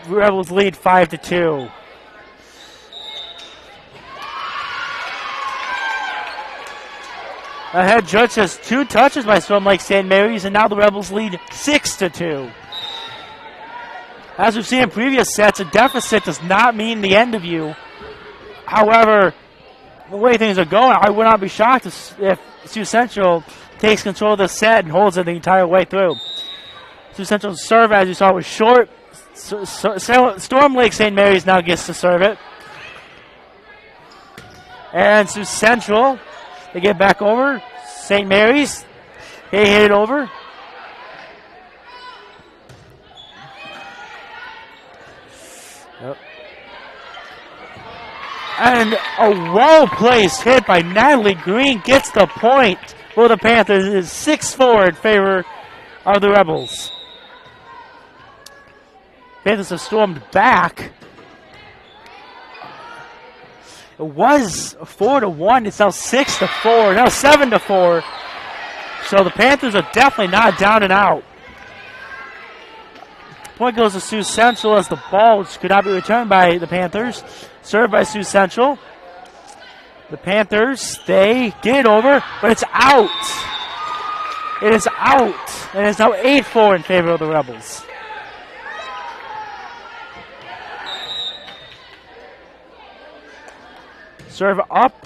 Rebels lead 5-2. The head judge has 2 touches by Storm Lake St. Mary's, and now the Rebels lead 6-2. As we've seen in previous sets, a deficit does not mean the end of you. However, the way things are going, I would not be shocked if Sioux Central takes control of the set and holds it the entire way through. Sioux Central's serve, as you saw, was short. Storm Lake St. Mary's now gets to serve it. And Sioux Central, they get back over. St. Mary's, they hit it over. Yep. And a well-placed hit by Natalie Green gets the point for the Panthers. It is 6-4 in favor of the Rebels. Panthers have stormed back. It was 4-1. It's now 6-4. Now 7-4. So the Panthers are definitely not down and out. Point goes to Sioux Central as the ball, which could not be returned by the Panthers. Served by Sioux Central. The Panthers, they get it over, but it's out. It is out. And it's now 8-4 in favor of the Rebels. Serve up.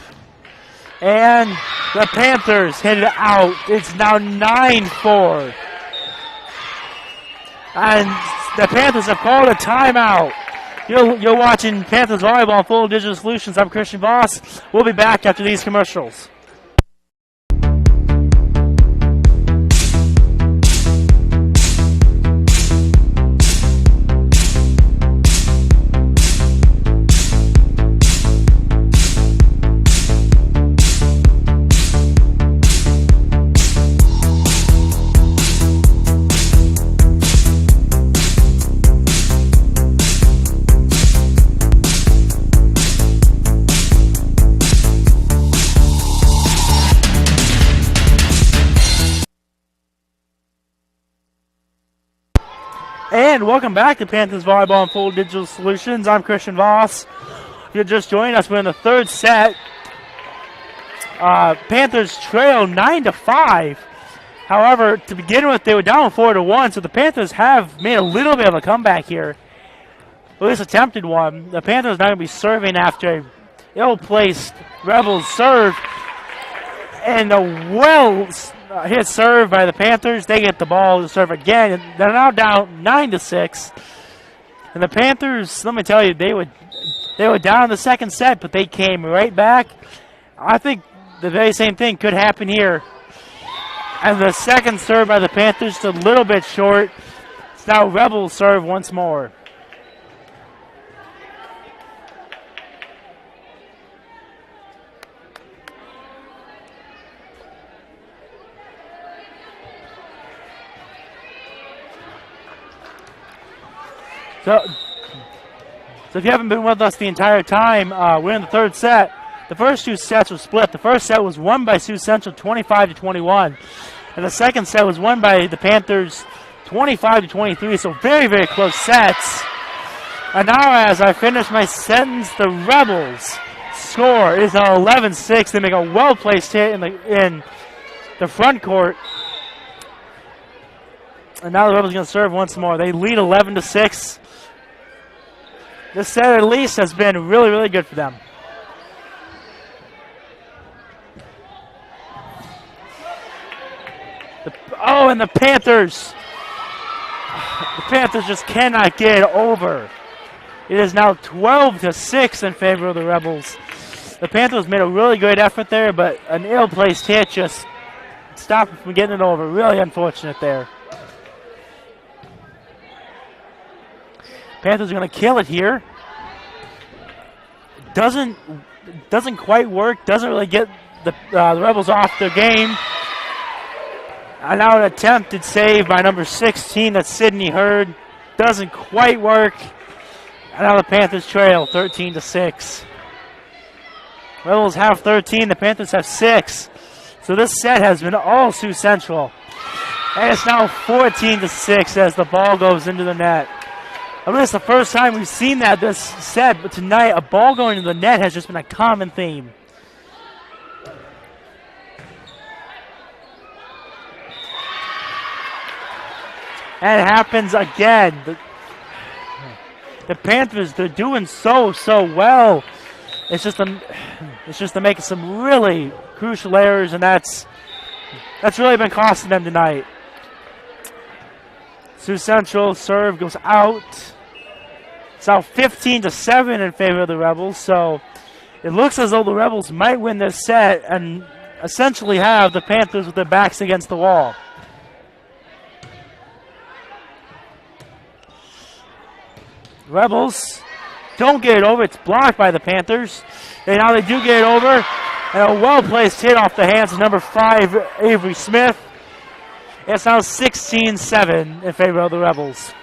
And the Panthers hit it out. It's now 9-4. And the Panthers have called a timeout. You're watching Panthers Volleyball on Full Digital Solutions. I'm Christian Voss. We'll be back after these commercials. And welcome back to Panthers Volleyball and Full Digital Solutions. I'm Christian Voss. If you're just joining us, we're in the third set. Panthers trail 9-5. However, to begin with, they were down 4-1, so the Panthers have made a little bit of a comeback here. At least attempted one. The Panthers now going to be serving after a ill-placed Rebels serve. And a well-hit serve by the Panthers. They get the ball to serve again. And they're now down 9-6. And the Panthers, let me tell you, they were down in the second set, but they came right back. I think the very same thing could happen here. And the second serve by the Panthers is a little bit short. It's now Rebels serve once more. So if you haven't been with us the entire time, we're in the third set. The first two sets were split. The first set was won by Sioux Central 25-21. And the second set was won by the Panthers 25-23. So very, very close sets. And now as I finish my sentence, the Rebels score is now 11-6. They make a well-placed hit in the front court. And now the Rebels are going to serve once more. They lead 11-6. This set at least has been really, really good for them. And the Panthers. The Panthers just cannot get over. It is now 12-6 in favor of the Rebels. The Panthers made a really good effort there, but an ill-placed hit just stopped them from getting it over. Really unfortunate there. Panthers are going to kill it here. Doesn't quite work. Doesn't really get the Rebels off their game. And now an attempted save by number 16. That's Sydney Hurd. Doesn't quite work. And now the Panthers trail 13-6. Rebels have 13. The Panthers have 6. So this set has been all Sioux Central. And it's now 14-6 as the ball goes into the net. I mean, it's the first time we've seen that this set, but tonight a ball going into the net has just been a common theme. And it happens again. The Panthers, they're doing so well. It's just they're making some really crucial errors, and that's really been costing them tonight. Sioux Central serve goes out. It's now 15-7 in favor of the Rebels. So it looks as though the Rebels might win this set and essentially have the Panthers with their backs against the wall. Rebels don't get it over. It's blocked by the Panthers. And now they do get it over. And a well-placed hit off the hands of number 5, Avery Smith. It's now 16-7 in favor of the Rebels.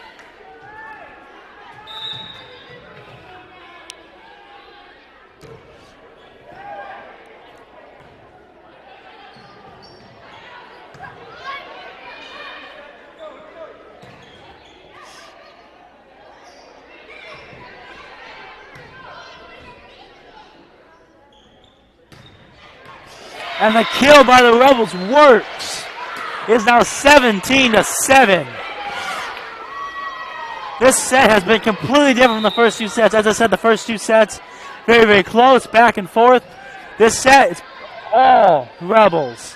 And the kill by the Rebels works. It's now 17-7. This set has been completely different from the first two sets. As I said, the first two sets, very, very close, back and forth. This set is all Rebels.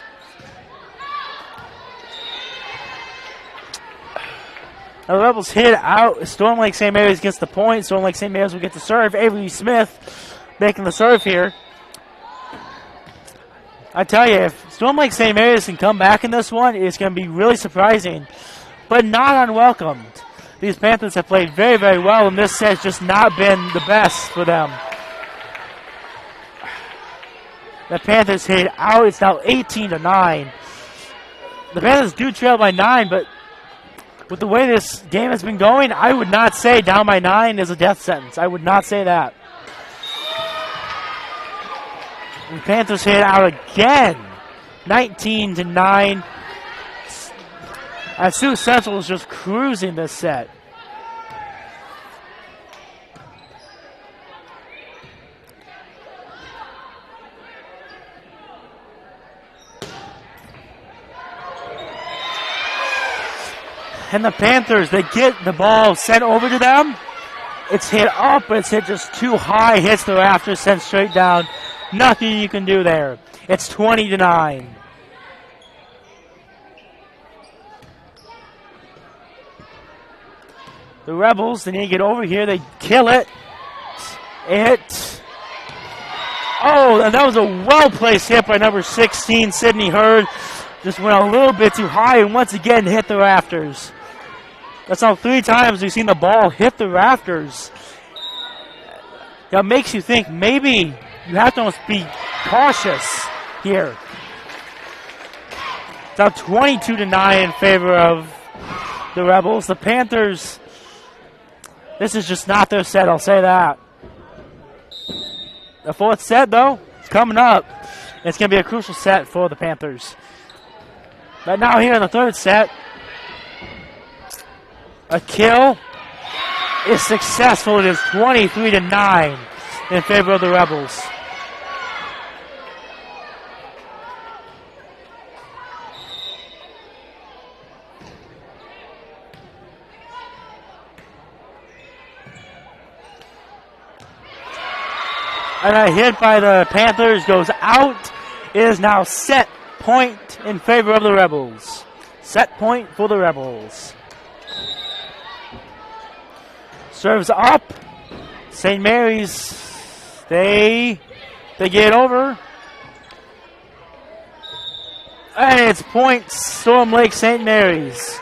Now the Rebels hit out. Storm Lake St. Mary's gets the point. Storm Lake St. Mary's will get the serve. Avery Smith making the serve here. I tell you, if Storm Lake St. Mary's can come back in this one, it's going to be really surprising, but not unwelcomed. These Panthers have played very, very well, and this set's just not been the best for them. The Panthers hit out. It's now 18-9. The Panthers do trail by 9, but with the way this game has been going, I would not say down by 9 is a death sentence. I would not say that. The Panthers hit out again, 19-9. And Sioux Central is just cruising this set. And the Panthers, they get the ball sent over to them. It's hit up, but it's hit just too high. Hits the rafters, sent straight down. Nothing you can do there. It's 20-9. The Rebels, they need to get over here. They kill it. Oh, and that was a well-placed hit by number 16, Sydney Hurd. Just went a little bit too high and once again hit the rafters. That's now 3 times we've seen the ball hit the rafters. That makes you think maybe you have to almost be cautious here. It's now 22-9 in favor of the Rebels. The Panthers, This is just not their set, I'll say that. The fourth set, though, is coming up. It's going to be a crucial set for the Panthers. But now here in the third set, a kill is successful. It is 23-9 in favor of the Rebels. And a hit by the Panthers goes out. It is now set point in favor of the Rebels. Set point for the Rebels. Serves up. St. Mary's, they get over. And it's point Storm Lake St. Mary's.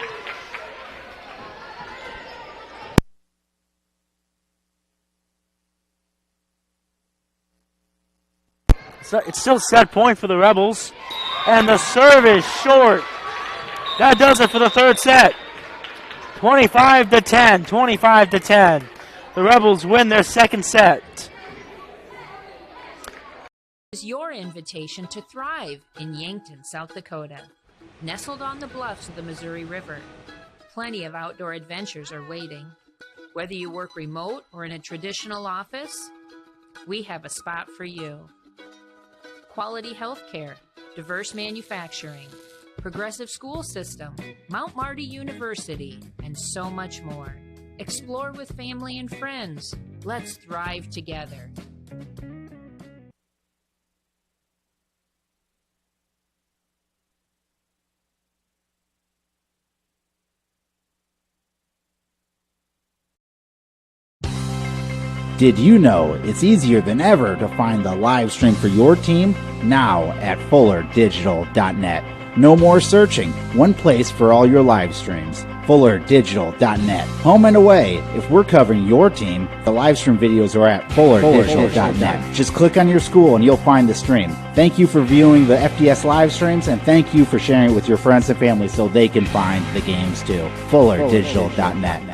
So it's still set point for the Rebels. And the serve is short. That does it for the third set. 25-10, 25-10. The Rebels win their second set. Is your invitation to thrive in Yankton, South Dakota. Nestled on the bluffs of the Missouri River, plenty of outdoor adventures are waiting. Whether you work remote or in a traditional office, we have a spot for you. Quality health care, diverse manufacturing, progressive school system, Mount Marty University, and so much more. Explore with family and friends. Let's thrive together. Did you know it's easier than ever to find the live stream for your team? Now at FullerDigital.net. No more searching. One place for all your live streams. FullerDigital.net. Home and away. If we're covering your team, the live stream videos are at FullerDigital.net. Just click on your school and you'll find the stream. Thank you for viewing the FDS live streams, and thank you for sharing it with your friends and family so they can find the games too. FullerDigital.net.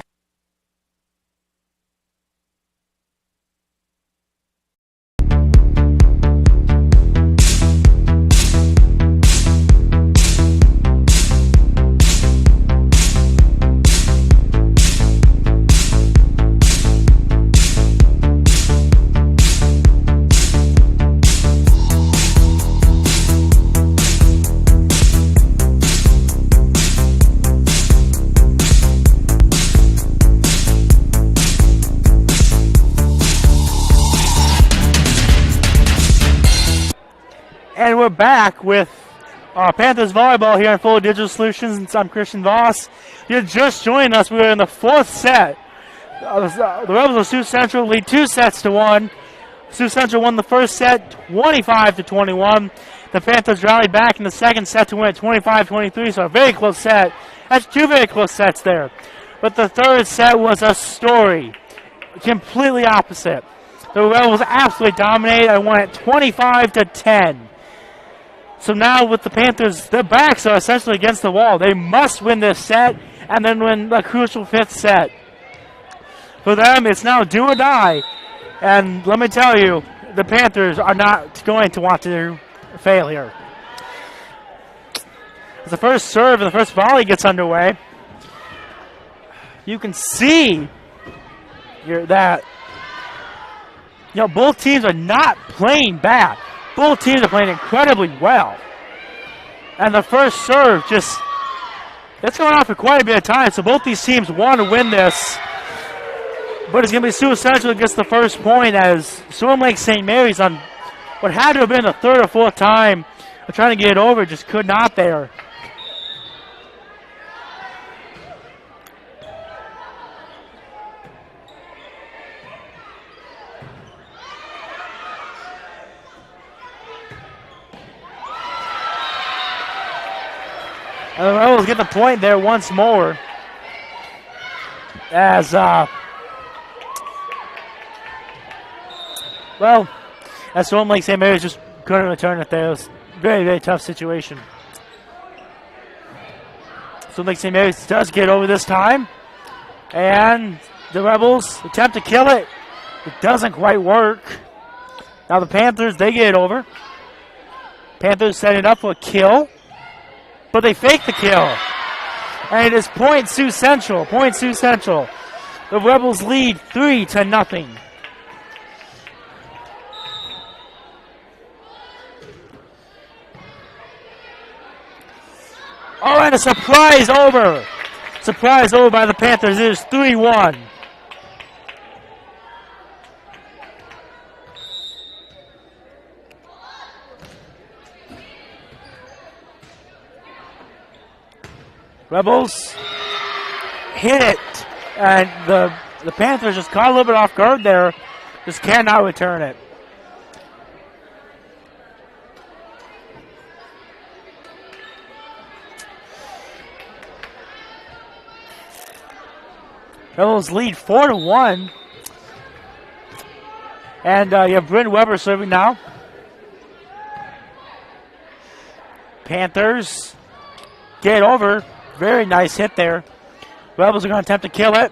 And we're back with Panthers Volleyball here on Full Digital Solutions. I'm Christian Voss. You're just joining us. We're in the fourth set. The Rebels of Sioux Central lead 2-1. Sioux Central won the first set 25-21. The Panthers rallied back in the second set to win at 25-23, so a very close set. That's two very close sets there. But the third set was a story. Completely opposite. The Rebels absolutely dominated and won at 25-10. So now with the Panthers, their backs are essentially against the wall. They must win this set and then win the crucial fifth set. For them, it's now do or die. And let me tell you, the Panthers are not going to want to fail here. As the first serve and the first volley gets underway, you can see here that both teams are not playing bad. Both teams are playing incredibly well. And the first serve it's going on for quite a bit of time, so both these teams want to win this. But it's going to be Sioux Central that gets the first point as Storm Lake St. Mary's on what had to have been the third or fourth time of trying to get it over, just could not there. And the Rebels get the point there once more. As, Storm Lake St. Mary's just couldn't return it there. It was a very, very tough situation. Storm Lake St. Mary's does get over this time. And The Rebels attempt to kill it. It doesn't quite work. Now the Panthers, they get it over. Panthers set it up for a kill, but they fake the kill. And it is point Sioux Central. Point Sioux Central. The Rebels lead 3-0. Oh, and a surprise over. Surprise over by the Panthers. It is 3-1. Rebels hit it, and the Panthers just caught a little bit off guard there. Just cannot return it. Rebels lead 4-1. And you have Bryn Weber serving now. Panthers get over. Very nice hit there. Rebels are going to attempt to kill it.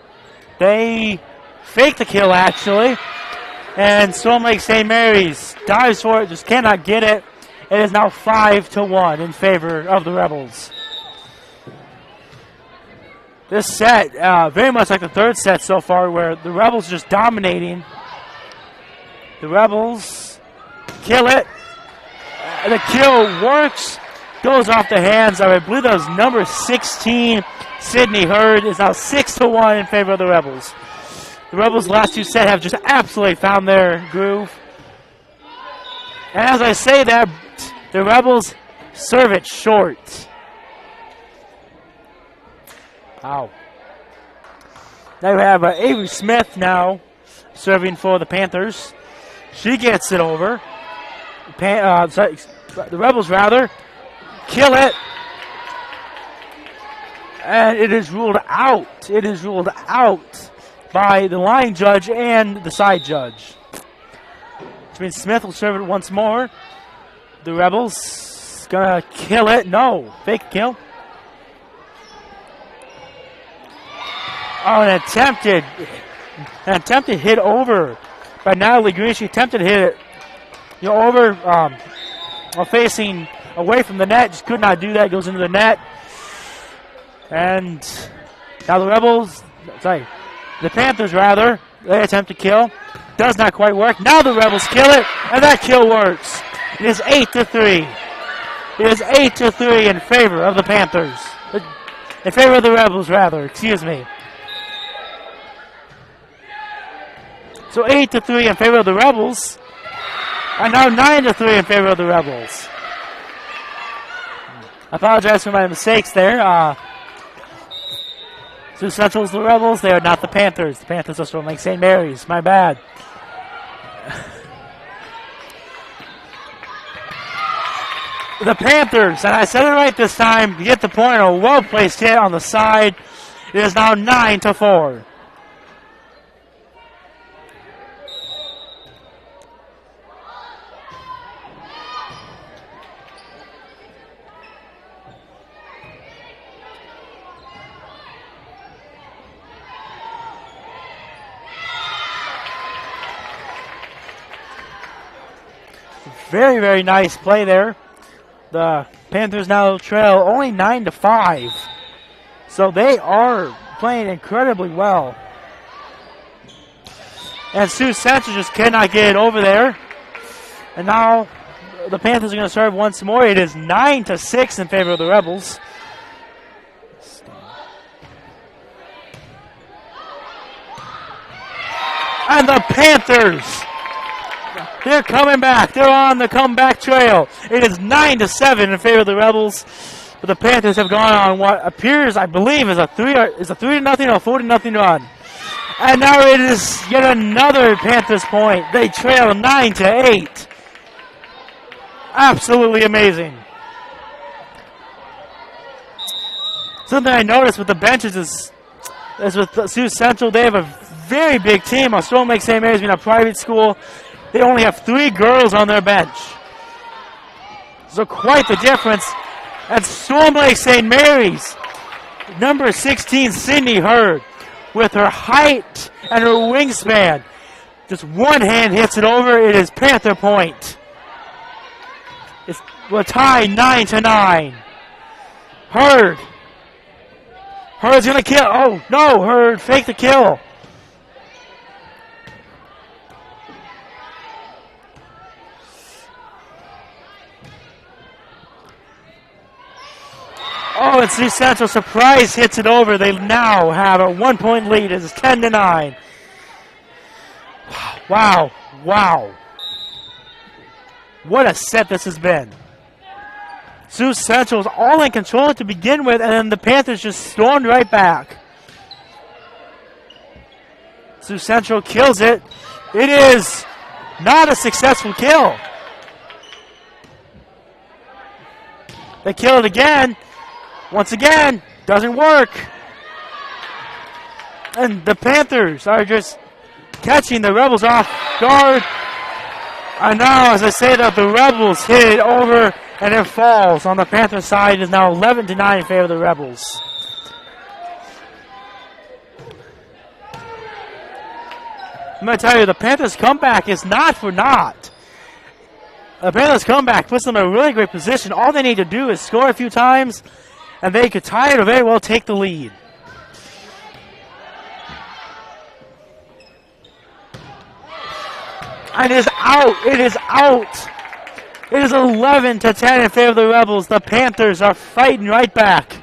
They fake the kill, actually. And Storm Lake St. Mary's dives for it, just cannot get it. It is now 5-1 in favor of the Rebels. This set, very much like the third set so far, where the Rebels are just dominating. The Rebels kill it. The kill works. Goes off the hands of, I believe that was number 16, Sydney Hurd. Is now 6-1 in favor of the Rebels. The Rebels' last two sets have just absolutely found their groove. And as I say that, the Rebels serve it short. Wow. Now we have Avery Smith now serving for the Panthers. She gets it over. The Rebels, rather, kill it. And it is ruled out. It is ruled out by the line judge and the side judge. Which means Smith will serve it once more. The Rebels gonna kill it. No, fake kill. Oh, an attempted hit over by Natalie Green. She attempted to hit it, over, while facing away from the net. Just could not do that. Goes into the net. And now the Panthers, rather, they attempt to kill. Does not quite work. Now the Rebels kill it, and that kill works. It is 8-3. It is 8-3 in favor of the Panthers. In favor of the Rebels, rather. Excuse me. So 8-3 in favor of the Rebels. And now 9-3 in favor of the Rebels. I apologize for my mistakes there. Sioux Central's the Rebels. They are not the Panthers. The Panthers are from Lake St. Mary's. My bad. The Panthers, and I said it right this time, you get the point. A well-placed hit on the side. It is now 9-4. Very, very nice play there. The Panthers now trail only 9-5. So they are playing incredibly well. And Sioux Central just cannot get it over there. And now the Panthers are going to serve once more. It is 9-6 in favor of the Rebels. And the Panthers, they're coming back. They're on the comeback trail. It is 9-7 in favor of the Rebels. But the Panthers have gone on what appears, I believe, is a 3-0 or 4-0 run. And now it is yet another Panthers point. They trail 9-8. Absolutely amazing. Something I noticed with the benches is with Sioux Central, they have a very big team. Storm Lake St. Mary's being a private school. They only have 3 girls on their bench. So quite the difference. And Storm Lake St. Mary's, number 16, Sydney Hurd, with her height and her wingspan. Just one hand hits it over. It is Panther point. We're tied 9-9. Hurd. Hurd's going to kill. Oh, no. Hurd faked the kill. Oh, it's Sioux Central. Surprise hits it over. They now have a 1-point lead. It's 10-9. Wow. Wow. What a set this has been. Sioux Central was all in control to begin with, and then the Panthers just stormed right back. Sioux Central kills it. It is not a successful kill. They kill it again. Once again, doesn't work. And the Panthers are just catching the Rebels off guard. And now, as I say that, the Rebels hit it over, and it falls on the Panther side. It is now 11-9 in favor of the Rebels. I'm going to tell you, the Panthers' comeback is not for naught. The Panthers' comeback puts them in a really great position. All they need to do is score a few times, and they could tie it or very well take the lead. And it is out. It is out. It is 11-10 in favor of the Rebels. The Panthers are fighting right back.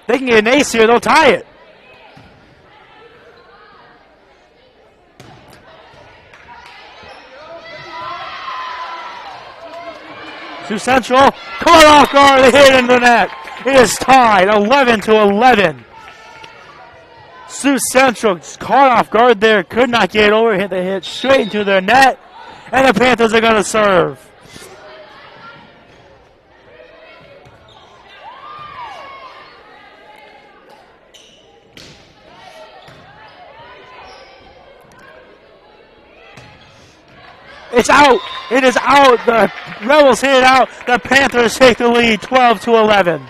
They can get an ace here. They'll tie it. Sioux Central, caught off guard. They hit it into the net. It is tied 11-11. Sioux Central caught off guard there, could not get it over, hit the hit straight into their net, and the Panthers are going to serve. It's out. It is out. The Rebels hit it out. The Panthers take the lead 12-11.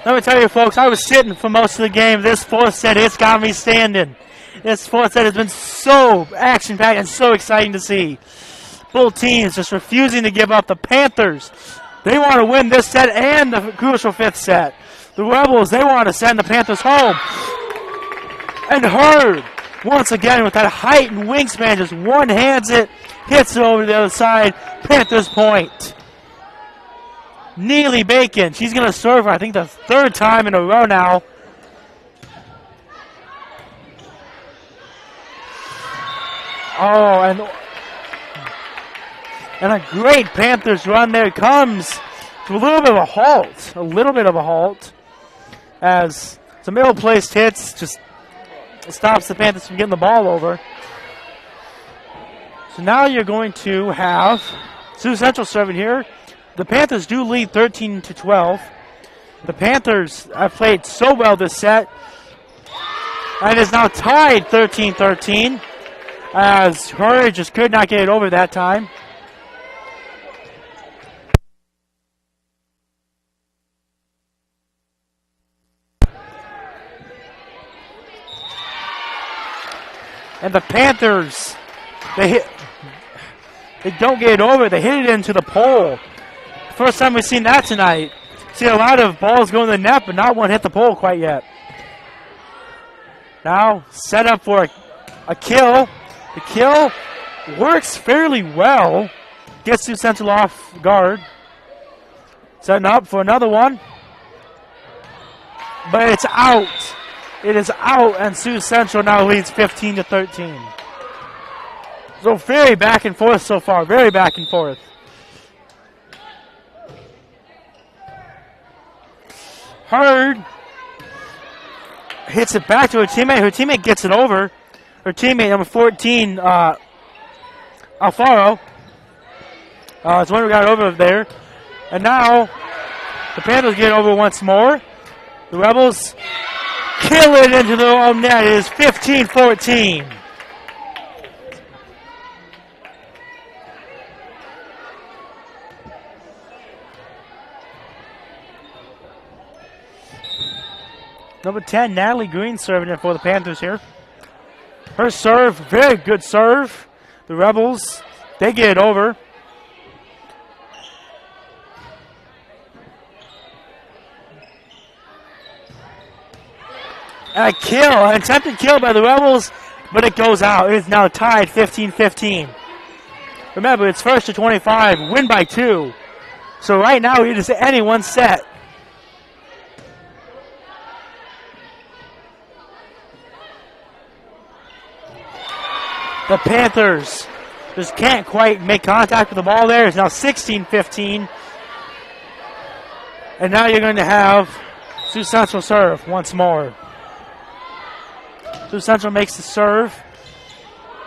Let me tell you, folks, I was sitting for most of the game. This fourth set, it's got me standing. This fourth set has been so action-packed and so exciting to see. Both teams just refusing to give up. The Panthers, they want to win this set and the crucial fifth set. The Rebels, they want to send the Panthers home. And Hurd, once again, with that height and wingspan, just one-hands it, hits it over to the other side. Panthers point. Neely Bacon, she's going to serve, I think, the third time in a row now. Oh, and a great Panthers run there comes to a little bit of a halt, as some ill-placed hits just stops the Panthers from getting the ball over. So now you're going to have Sioux Central serving here. The Panthers do lead 13-12. The Panthers have played so well this set, and is now tied 13-13, as Hurd just could not get it over that time. And the Panthers, they don't get it over. They hit it into the pole. First time we've seen that tonight. See a lot of balls go in the net, but not one hit the pole quite yet. Now set up for a kill. The kill works fairly well. Gets Sioux Central off guard. Setting up for another one. But it's out. It is out, and Sioux Central now leads 15-13. So very back and forth so far. Very back and forth. Hurd hits it back to her teammate. Her teammate gets it over. Her teammate, number 14, Alfaro. It's one who got over there. And now the Panthers get over once more. The Rebels kill it into their own net. It is 15-14. Number 10, Natalie Green serving it for the Panthers here. Her serve, very good serve. The Rebels, they get it over. A kill, an attempted kill by the Rebels, but it goes out. It is now tied 15-15. Remember, it's first to 25, win by 2. So right now it is anyone's set. The Panthers just can't quite make contact with the ball there. It's now 16-15. And now you're going to have Sioux Central serve once more. Sioux Central makes the serve.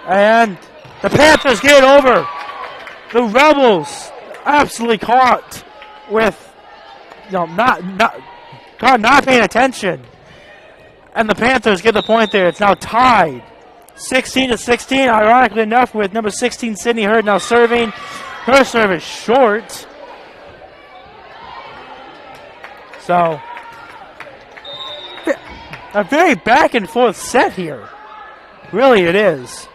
And the Panthers get it over. The Rebels absolutely caught with, not paying attention. And the Panthers get the point there. It's now tied. 16-16, ironically enough, with number 16, Sydney Hurd, now serving. Her serve is short. So, a very back and forth set here. Really, it is.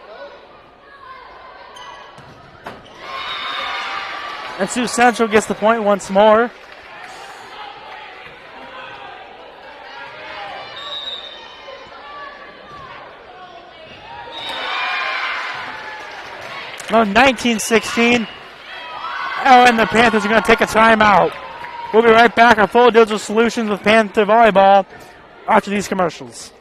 And Sioux Central gets the point once more. Well, 19-16. Oh, and the Panthers are going to take a timeout. We'll be right back on Full Digital Solutions with Panther Volleyball after these commercials.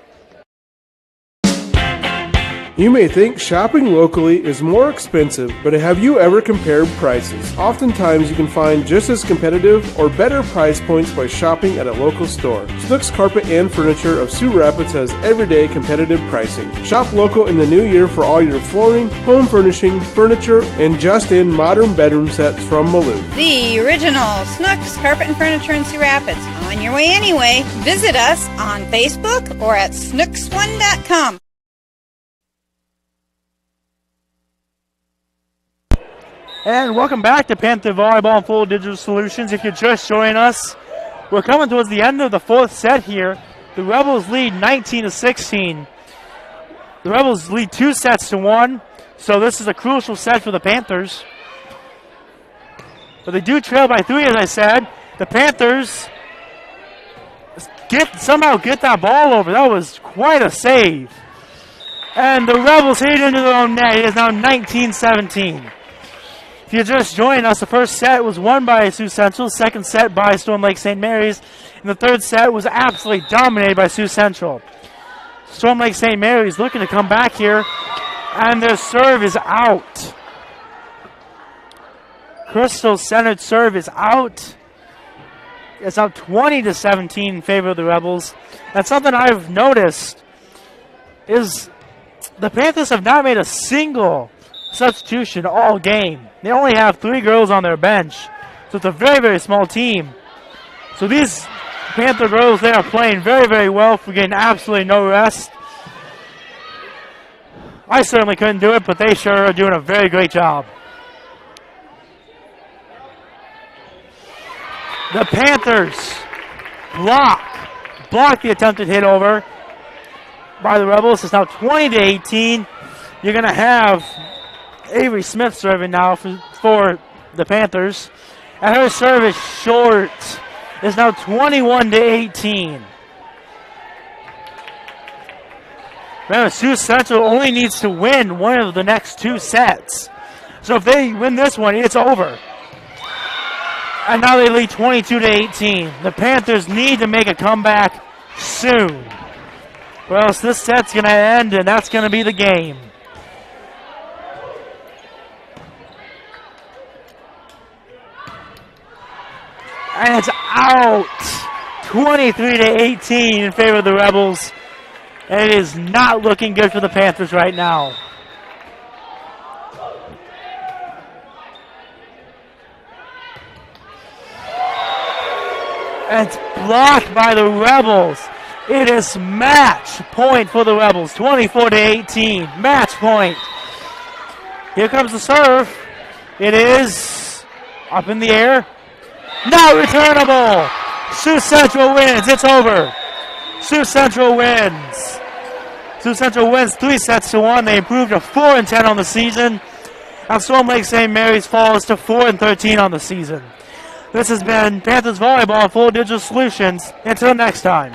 You may think shopping locally is more expensive, but have you ever compared prices? Oftentimes you can find just as competitive or better price points by shopping at a local store. Snooks Carpet and Furniture of Sioux Rapids has everyday competitive pricing. Shop local in the new year for all your flooring, home furnishing, furniture, and just-in modern bedroom sets from Malou. The original Snooks Carpet and Furniture in Sioux Rapids. On your way anyway. Visit us on Facebook or at snooks1.com. And welcome back to Panther Volleyball and Full Digital Solutions. If you're just joining us, we're coming towards the end of the fourth set here. The Rebels lead 19-16. The Rebels lead 2-1, so this is a crucial set for the Panthers. But they do trail by 3, as I said. The Panthers somehow get that ball over. That was quite a save. And the Rebels hit into their own net. It is now 19-17. If you just joined us, the first set was won by Sioux Central, second set by Storm Lake St. Mary's, and the third set was absolutely dominated by Sioux Central. Storm Lake St. Mary's looking to come back here, and their serve is out. Crystal's centered serve is out. It's now 20-17 in favor of the Rebels. And something I've noticed is the Panthers have not made a single substitution all game. They only have 3 girls on their bench, so it's a very, very small team. So these Panther girls, they are playing very, very well for getting absolutely no rest. I certainly couldn't do it, but they sure are doing a very great job. The Panthers block the attempted hit over by the Rebels. It's now 20-18. You're going to have Avery Smith serving now for the Panthers. And her serve is short. It's now 21-18. Remember, Sioux Central only needs to win one of the next 2 sets. So if they win this one, it's over. And now they lead 22-18. The Panthers need to make a comeback soon, or else this set's going to end, and that's going to be the game. And it's out. 23-18 in favor of the Rebels. And it is not looking good for the Panthers right now. And it's blocked by the Rebels. It is match point for the Rebels. 24-18. Match point. Here comes the serve. It is up in the air. Not returnable. Sioux Central wins. It's over. Sioux Central wins. Sioux Central wins 3-1. They improved to 4-10 on the season. And Storm Lake St. Mary's falls to 4-13 on the season. This has been Panthers Volleyball Full Digital Solutions. Until next time.